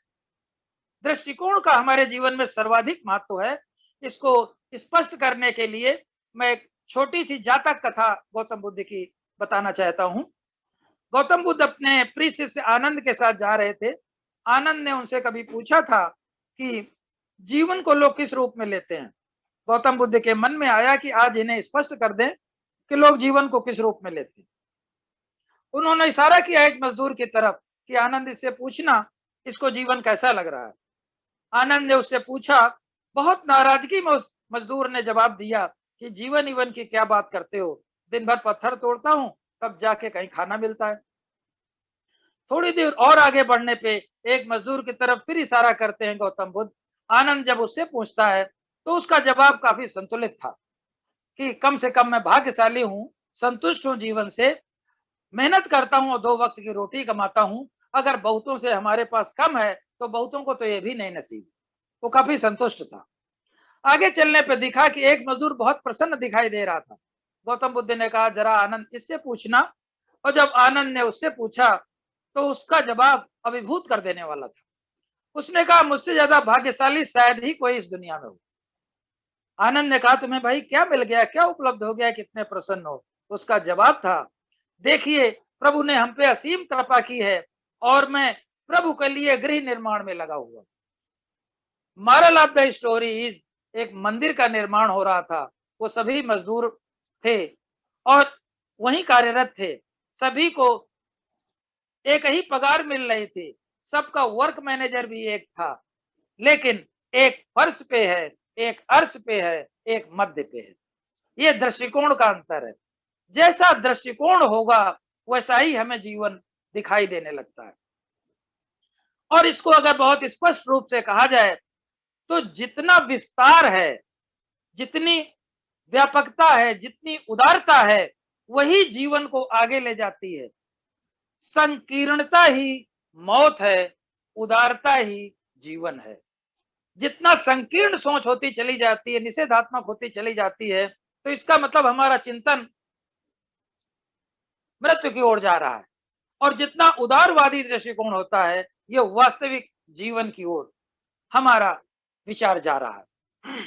दृष्टिकोण का हमारे जीवन में सर्वाधिक महत्व है। इसको स्पष्ट करने के लिए मैं एक छोटी सी जातक कथा गौतम बुद्ध की बताना चाहता हूं। गौतम बुद्ध अपने प्रिय शिष्य आनंद के साथ जा रहे थे। आनंद ने उनसे कभी पूछा था कि जीवन को लोग किस रूप में लेते हैं। गौतम बुद्ध के मन में आया कि आज इन्हें स्पष्ट कर दें कि लोग जीवन को किस रूप में लेते हैं। उन्होंने इशारा किया एक मजदूर की तरफ कि आनंद इससे पूछना इसको जीवन कैसा लग रहा है। आनंद ने उससे पूछा, बहुत नाराजगी में उस मजदूर ने जवाब दिया कि जीवन ईवन की क्या बात करते हो, दिन भर पत्थर तोड़ता हूं, तब जाके कहीं खाना मिलता है। थोड़ी देर और आगे बढ़ने पे एक मजदूर की तरफ फिर इशारा करते हैं गौतम बुद्ध। आनंद जब उससे पूछता है तो उसका जवाब काफी संतुलित था कि कम से कम मैं भाग्यशाली हूं, संतुष्ट हूं जीवन से, मेहनत करता हूं और 2 वक्त की रोटी कमाता हूं। अगर बहुतों से हमारे पास कम है तो बहुतों को तो ये भी नहीं नसीब। वो काफी संतुष्ट था। आगे चलने पर दिखा कि एक मजदूर बहुत प्रसन्न दिखाई दे रहा था। गौतम बुद्ध ने कहा, जरा आनंद इससे पूछना। और जब आनंद ने उससे पूछा तो उसका जवाब अभिभूत कर देने वाला था। उसने कहा, मुझसे ज्यादा भाग्यशाली शायद ही कोई इस दुनिया में हो। आनंद ने कहा, तुम्हें भाई क्या मिल गया, क्या उपलब्ध हो गया, कितने प्रसन्न हो। उसका जवाब था, देखिए प्रभु ने हम पे असीम कृपा की है और मैं प्रभु के लिए गृह निर्माण में लगा हुआ। Moral of the story is, एक मंदिर का निर्माण हो रहा था। वो सभी मजदूर थे और वहीं कार्यरत थे, सभी को एक ही पगार मिल रही थी, सबका वर्क मैनेजर भी एक था, लेकिन एक फर्श पे है, एक अर्श पे है, एक मध्य पे है। ये दृष्टिकोण का अंतर है। जैसा दृष्टिकोण होगा वैसा ही हमें जीवन दिखाई देने लगता है। और इसको अगर बहुत स्पष्ट रूप से कहा जाए तो जितना विस्तार है, जितनी व्यापकता है, जितनी उदारता है, वही जीवन को आगे ले जाती है। संकीर्णता ही मौत है, उदारता ही जीवन है। जितना संकीर्ण सोच होती चली जाती है, निषेधात्मक होती चली जाती है, तो इसका मतलब हमारा चिंतन मृत्यु की ओर जा रहा है। और जितना उदारवादी दृष्टिकोण होता है, ये वास्तविक जीवन की ओर हमारा विचार जा रहा है।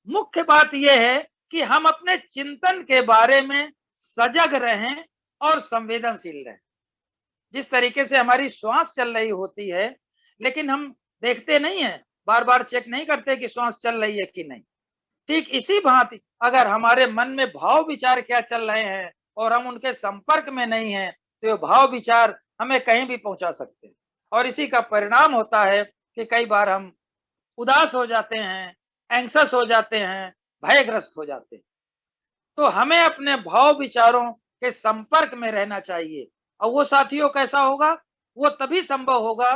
मुख्य बात यह है कि हम अपने चिंतन के बारे में सजग रहें और संवेदनशील रहें। जिस तरीके से हमारी श्वास चल रही होती है, लेकिन हम देखते नहीं है, बार बार चेक नहीं करते कि श्वास चल रही है कि नहीं। ठीक इसी भांति अगर हमारे मन में भाव विचार क्या चल रहे हैं और हम उनके संपर्क में नहीं हैं, तो ये भाव विचार हमें कहीं भी पहुंचा सकते हैं। और इसी का परिणाम होता है कि कई बार हम उदास हो जाते हैं, एंग्जस हो जाते हैं, भयग्रस्त हो जाते हैं। तो हमें अपने भाव विचारों के संपर्क में रहना चाहिए। और वो साथियों कैसा होगा? वो तभी संभव होगा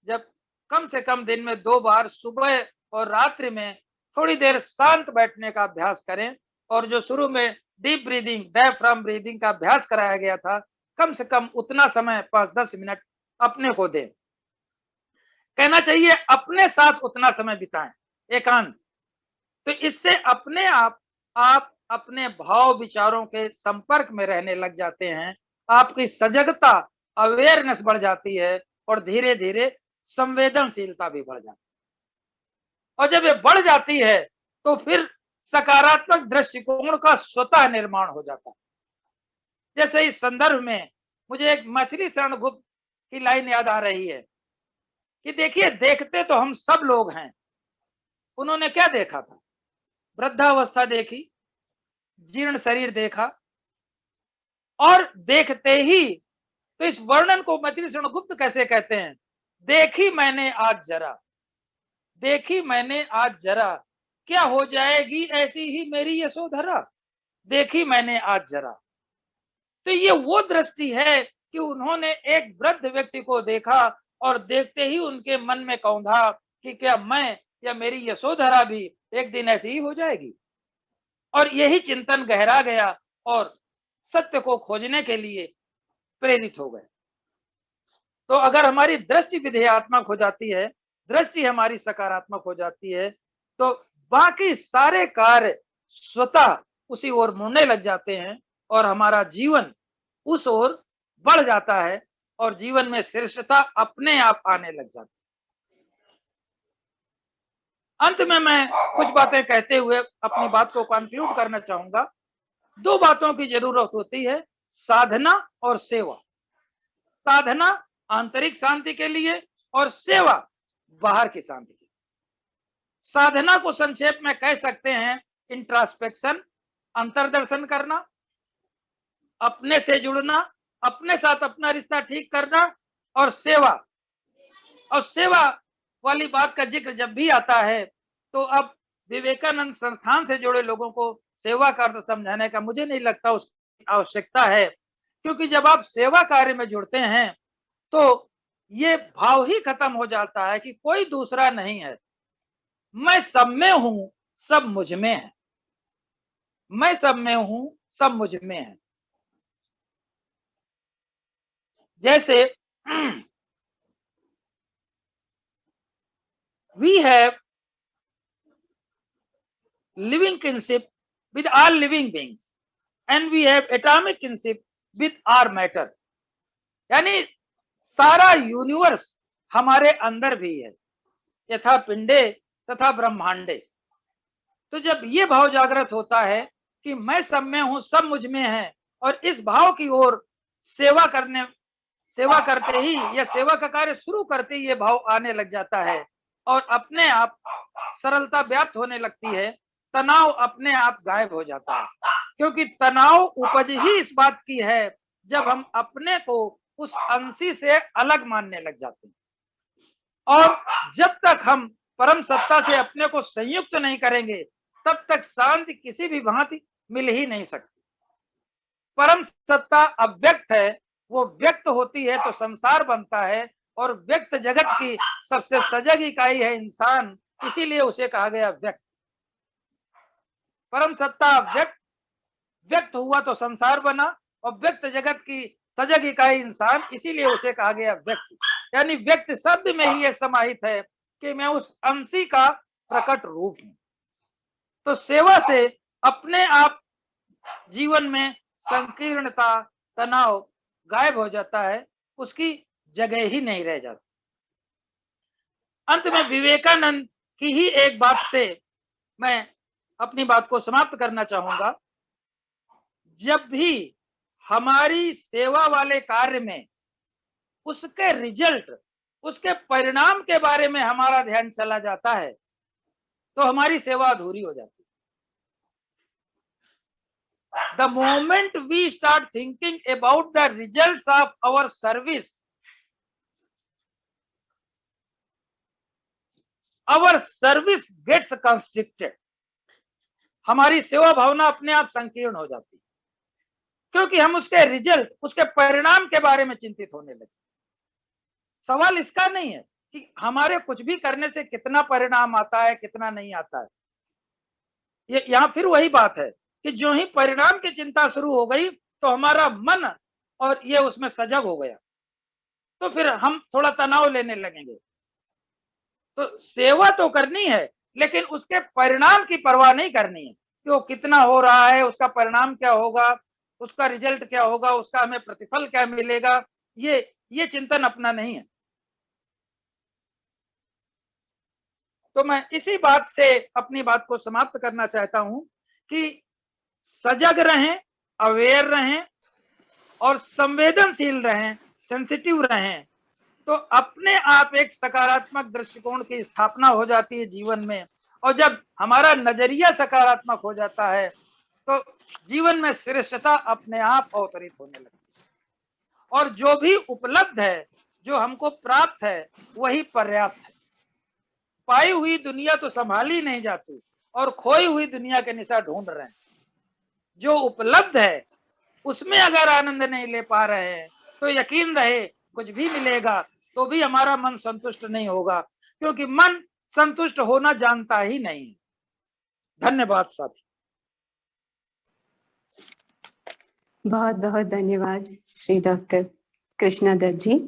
जब कम से कम दिन में 2 बार सुबह और रात्रि में थोड़ी देर शांत बैठने का अभ्यास करें। और जो शुरू में डीप ब्रीदिंग, डायफ्राम ब्रीदिंग का अभ्यास कराया गया था, कम से कम उतना समय 5-10 मिनट अपने को दें। कहना चाहिए अपने साथ उतना समय बिताएं, एकांत। तो इससे अपने आप अपने भाव विचारों के संपर्क में रहने लग जाते हैं। आपकी सजगता, अवेयरनेस बढ़ जाती है और धीरे धीरे संवेदनशीलता भी बढ़ जाती है। और जब ये बढ़ जाती है तो फिर सकारात्मक दृष्टिकोण का स्वतः निर्माण हो जाता है। जैसे इस संदर्भ में मुझे एक मैथिली शरण गुप्त की लाइन याद आ रही है कि देखिए, देखते तो हम सब लोग हैं। उन्होंने क्या देखा था? वृद्धावस्था देखी, जीर्ण शरीर देखा, और देखते ही तो इस वर्णन को मैथिली शरण गुप्त कैसे कहते हैं? देखी मैंने आज जरा, देखी मैंने आज जरा, क्या हो जाएगी ऐसी ही मेरी यशोधरा, देखी मैंने आज जरा। तो ये वो दृष्टि है कि उन्होंने एक वृद्ध व्यक्ति को देखा और देखते ही उनके मन में कौंधा कि क्या मैं या मेरी यशोधरा भी एक दिन ऐसी ही हो जाएगी। और यही चिंतन गहरा गया और सत्य को खोजने के लिए प्रेरित हो गए। तो अगर हमारी दृष्टि विधेयात्मक हो जाती है, दृष्टि हमारी सकारात्मक हो जाती है, तो बाकी सारे कार्य स्वतः उसी ओर मुड़ने लग जाते हैं और हमारा जीवन उस ओर बढ़ जाता है और जीवन में श्रेष्ठता अपने आप आने लग जाती है। अंत में मैं कुछ बातें कहते हुए अपनी बात को कंक्लूड करना चाहूंगा। 2 बातों की जरूरत होती है, साधना और सेवा। साधना आंतरिक शांति के लिए और सेवा बाहर की शांति के लिए। साधना को संक्षेप में कह सकते हैं इंट्रोस्पेक्शन, अंतर्दर्शन करना, अपने से जुड़ना, अपने साथ अपना रिश्ता ठीक करना, और सेवा। और सेवा वाली बात का जिक्र जब भी आता है तो अब विवेकानंद संस्थान से जुड़े लोगों को सेवा का अर्थ समझाने का मुझे नहीं लगता उसकी आवश्यकता है, क्योंकि जब आप सेवा कार्य में जुड़ते हैं तो ये भाव ही खत्म हो जाता है कि कोई दूसरा नहीं है, मैं सब में हूं, सब मुझ में है। मैं सब में हूं, सब मुझ में है। जैसे we have living kinship with all living beings and we have atomic kinship with our matter। यानी सारा यूनिवर्स हमारे अंदर भी है, यथा पिंडे तथा ब्रह्मांडे। तो जब ये भाव जागृत होता है कि मैं सब में हूं, सब मुझ में है, और इस भाव की ओर सेवा करते ही या सेवा का कार्य शुरू करते ही ये भाव आने लग जाता है और अपने आप सरलता व्याप्त होने लगती है। तनाव अपने आप गायब हो जाता है, क्योंकि तनाव उपज ही इस बात की है जब हम अपने को उस अंशी से अलग मानने लग जाते हैं। और जब तक हम परम सत्ता से अपने को संयुक्त नहीं करेंगे, तब तक शांति किसी भी भांति मिल ही नहीं सकती। परम सत्ता अव्यक्त है, वो व्यक्त होती है तो संसार बनता है, और व्यक्त जगत की सबसे सजग इकाई है इंसान, इसीलिए उसे कहा गया व्यक्त। परम सत्ता व्यक्त हुआ तो संसार बना, और व्यक्त जगत की सजग इकाई इंसान, इसीलिए उसे कहा गया व्यक्ति। यानी व्यक्त शब्द में ही यह समाहित है कि मैं उस अंशी का प्रकट रूप हूं। तो सेवा से अपने आप जीवन में संकीर्णता, तनाव गायब हो जाता है, उसकी जगह ही नहीं रह जाती। अंत में विवेकानंद की ही एक बात से मैं अपनी बात को समाप्त करना चाहूंगा, जब भी हमारी सेवा वाले कार्य में उसके रिजल्ट, उसके परिणाम के बारे में हमारा ध्यान चला जाता है तो हमारी सेवा अधूरी हो जाती है। The moment we start thinking about the results of our service, our service gets constricted. हमारी सेवा भावना अपने आप संकीर्ण हो जाती है, क्योंकि हम उसके रिजल्ट, उसके परिणाम के बारे में चिंतित होने लगे। सवाल इसका नहीं है कि हमारे कुछ भी करने से कितना परिणाम आता है, कितना नहीं आता है। ये यहाँ फिर वही बात है कि जो ही परिणाम की चिंता शुरू हो गई तो हमारा मन और ये उसमें सजग हो गया, तो फिर हम थोड़ा तनाव लेने लगेंगे। तो सेवा तो करनी है, लेकिन उसके परिणाम की परवाह नहीं करनी है कि वो कितना हो रहा है, उसका परिणाम क्या होगा, उसका रिजल्ट क्या होगा, उसका हमें प्रतिफल क्या मिलेगा, ये चिंतन अपना नहीं है। तो मैं इसी बात से अपनी बात को समाप्त करना चाहता हूं कि सजग रहें, अवेयर रहें और संवेदनशील रहें, सेंसिटिव रहें, तो अपने आप एक सकारात्मक दृष्टिकोण की स्थापना हो जाती है जीवन में। और जब हमारा नजरिया सकारात्मक हो जाता है तो जीवन में श्रेष्ठता अपने आप अवतरित होने लगती है, और जो भी उपलब्ध है, जो हमको प्राप्त है, वही पर्याप्त है। पाई हुई दुनिया तो संभाली नहीं जाती और खोई हुई दुनिया के निशा ढूंढ रहे हैं। जो उपलब्ध है उसमें अगर आनंद नहीं ले पा रहे हैं तो यकीन रहे कुछ भी मिलेगा तो भी हमारा मन संतुष्ट नहीं होगा, क्योंकि मन संतुष्ट होना जानता ही नहीं है। धन्यवाद साथी। बहुत बहुत धन्यवाद श्री डॉक्टर कृष्णा दत्त जी,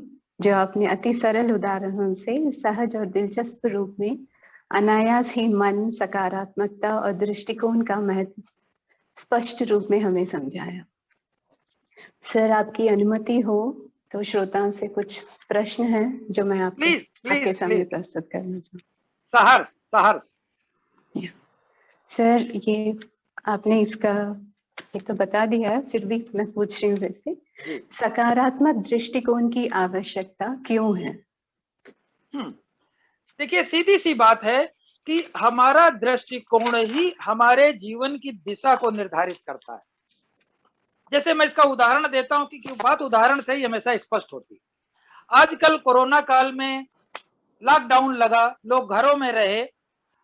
जो आपने अति सरल उदाहरणों से सहज और दिलचस्प रूप में अनायास ही मन, सकारात्मकता और दृष्टिकोण का महत्व स्पष्ट रूप में हमें समझाया। सर, आपकी अनुमति हो तो श्रोताओं से कुछ प्रश्न हैं जो मैं आपके सामने प्रस्तुत करना चाहूँ। सहर्ष। सर, ये आपने इसका एक तो बता दिया है, फिर भी मैं पूछ रही हूँ फिर से, सकारात्मक दृष्टिकोण की आवश्यकता क्यों है? देखिए, सीधी सी बात है कि हमारा दृष्टिकोण ही हमारे जीवन की दिशा को निर्धारित करता है। जैसे मैं इसका उदाहरण देता हूं कि बात उदाहरण से ही हमेशा स्पष्ट होती है। आजकल कोरोना काल में लॉकडाउन लगा, लोग घरों में रहे।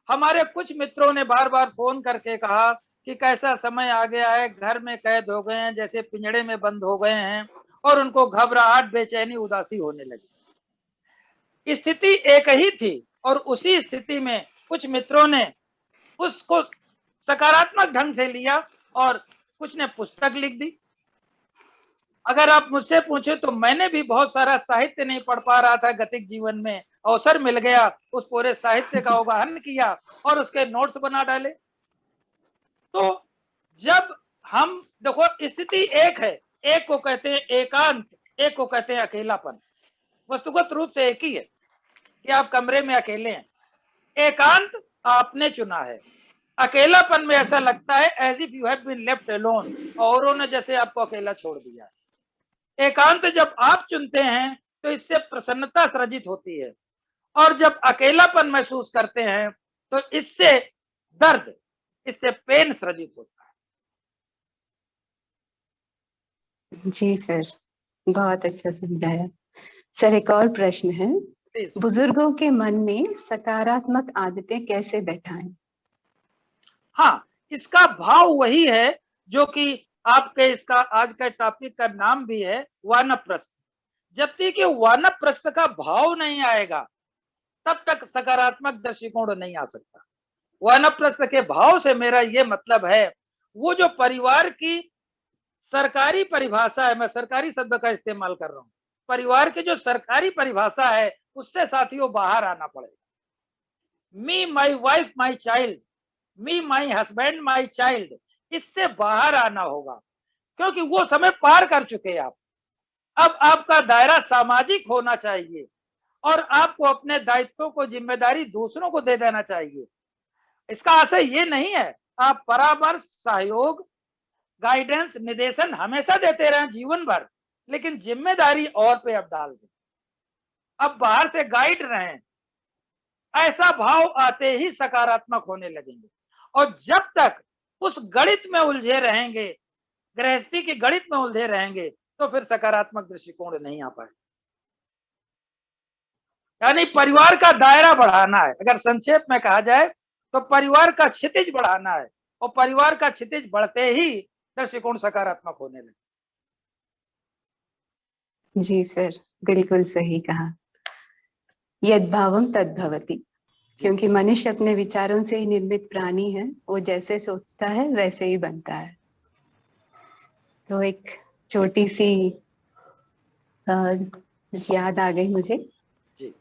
हमारे कुछ मित्रों ने बार बार फोन करके कहा कि कैसा समय आ गया है, घर में कैद हो गए हैं, जैसे पिंजड़े में बंद हो गए हैं, और उनको घबराहट, बेचैनी, उदासी होने लगी। स्थिति एक ही थी और उसी स्थिति में कुछ मित्रों ने उसको सकारात्मक ढंग से लिया और कुछ ने पुस्तक लिख दी। अगर आप मुझसे पूछे तो मैंने भी बहुत सारा साहित्य नहीं पढ़ पा रहा था गतिक जीवन में, अवसर मिल गया, उस पूरे साहित्य का अवगाहन किया और उसके नोट्स बना डाले। तो जब हम देखो, स्थिति एक है, एक को कहते हैं एकांत, एक को कहते हैं अकेलापन। वस्तुगत रूप से एक ही है कि आप कमरे में अकेले हैं। एकांत आपने चुना है, अकेलापन में ऐसा लगता है as if you have been left alone, औरों ने जैसे आपको अकेला छोड़ दिया है। एकांत जब आप चुनते हैं तो इससे प्रसन्नता सृजित होती है, और जब अकेलापन महसूस करते हैं तो इससे दर्द, इससे पेन सृजित होता है। जी सर, बहुत अच्छा समझाया। सर, एक और प्रश्न है, बुजुर्गों के मन में सकारात्मक आदतें कैसे बैठाएं? हाँ, इसका भाव वही है जो कि आपके इसका आज का टॉपिक का नाम भी है, वानप्रस्थ। जब तक कि वानप्रस्थ का भाव नहीं आएगा तब तक सकारात्मक दृष्टिकोण नहीं आ सकता। वानप्रस्थ के भाव से मेरा ये मतलब है, वो जो परिवार की सरकारी परिभाषा है, मैं सरकारी शब्द का इस्तेमाल कर रहा हूं, परिवार की जो सरकारी परिभाषा है उससे साथियों बाहर आना पड़ेगा। Me, my wife, my child, me, my husband, my child, इससे बाहर आना होगा, क्योंकि वो समय पार कर चुके हैं आप। अब आपका दायरा सामाजिक होना चाहिए और आपको अपने दायित्वों को, जिम्मेदारी दूसरों को दे देना चाहिए। इसका आशय ये नहीं है आप परामर्श, सहयोग, गाइडेंस, निर्देशन हमेशा देते रहे जीवन भर, लेकिन जिम्मेदारी और पे अब डाल दें। अब बाहर से गाइड रहे, ऐसा भाव आते ही सकारात्मक होने लगेंगे। और जब तक उस गणित में उलझे रहेंगे, गृहस्थी के गणित में उलझे रहेंगे, तो फिर सकारात्मक दृष्टिकोण नहीं आ पाए। यानी परिवार का दायरा बढ़ाना है, अगर संक्षेप में कहा जाए तो परिवार का क्षितिज बढ़ाना है, और परिवार का क्षितिज बढ़ते ही दृष्टिकोण सकारात्मक होने लगे। जी सर, बिल्कुल सही कहा। यद भावम तद भवति, क्योंकि मनुष्य अपने विचारों से ही निर्मित प्राणी है, वो जैसे सोचता है वैसे ही बनता है। तो एक छोटी सी याद आ गई मुझे,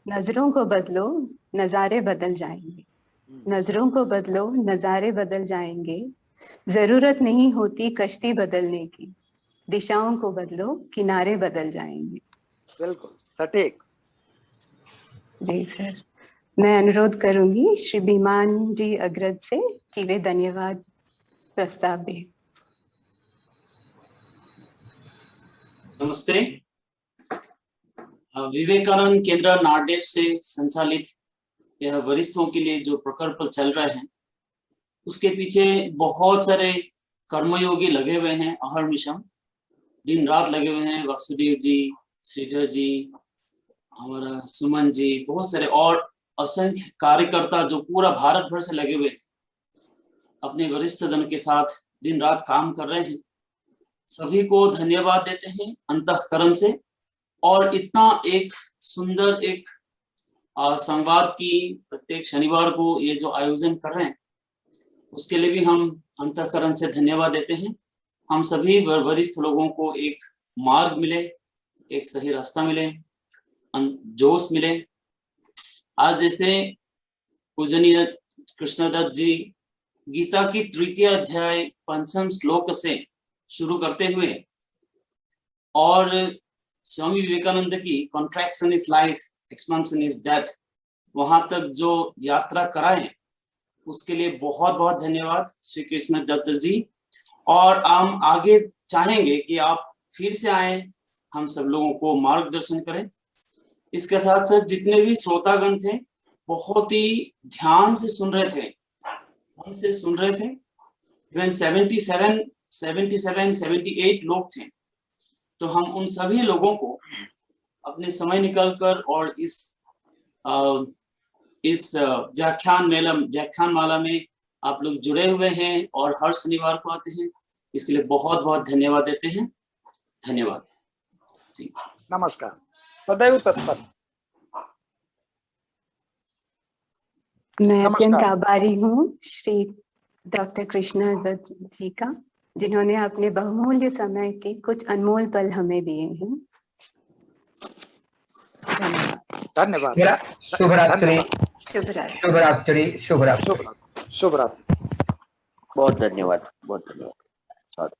नजरों को बदलो नजारे बदल जाएंगे, नजरों को बदलो नजारे बदल जाएंगे, जरूरत नहीं होती कश्ती बदलने की, दिशाओं को बदलो किनारे बदल जाएंगे। बिल्कुल सटीक। जी सर, मैं अनुरोध करूंगी श्री भीमान जी अग्रज से कि वे धन्यवाद प्रस्ताव दें। नमस्ते। विवेकानंद केंद्र नारडेव से संचालित यह वरिष्ठों के लिए जो प्रकल्प चल रहे हैं, उसके पीछे बहुत सारे कर्मयोगी लगे हुए हैं, अहर्निशम दिन रात लगे हुए हैं। वासुदेव जी, श्रीधर जी, हमारा सुमन जी, बहुत सारे और असंख्य कार्यकर्ता जो पूरा भारत भर से लगे हुए हैं, अपने वरिष्ठ जन के साथ दिन रात काम कर रहे हैं। सभी को धन्यवाद देते हैं अंतःकरण से। और इतना एक सुंदर एक संवाद की प्रत्येक शनिवार को ये जो आयोजन कर रहे हैं, उसके लिए भी हम अंतःकरण से धन्यवाद देते हैं। हम सभी वरिष्ठ लोगों को एक मार्ग मिले, एक सही रास्ता मिले, जोश मिले। आज जैसे पूजनीय कृष्णदत्त जी गीता की 3य अध्याय 5वें श्लोक से शुरू करते हुए और स्वामी विवेकानंद की contraction is life, expansion is death, वहां तक जो यात्रा कराएं, उसके लिए बहुत बहुत धन्यवाद श्री कृष्ण दत्त जी। और हम आगे चाहेंगे कि आप फिर से आए, हम सब लोगों को मार्गदर्शन करें। इसके साथ साथ जितने भी श्रोतागण थे, बहुत ही ध्यान से सुन रहे थे, मन से सुन रहे थे। इवन 78 लोग थे। तो हम उन सभी लोगों को अपने समय निकालकर और इस व्याख्यान माला में आप लोग जुड़े हुए हैं और हर शनिवार को आते हैं, इसके लिए बहुत बहुत धन्यवाद देते हैं। धन्यवाद। नमस्कार। सदैव तत्पर। मैं अत्यंत आभारी हूँ श्री डॉक्टर कृष्ण दत्त जी का, जिन्होंने अपने बहुमूल्य समय के कुछ अनमोल पल हमें दिए हैं। धन्यवाद। शुभरात्रि। शुभरात्रि। शुभरात्रि। शुभरात्रि। बहुत धन्यवाद। बहुत धन्यवाद।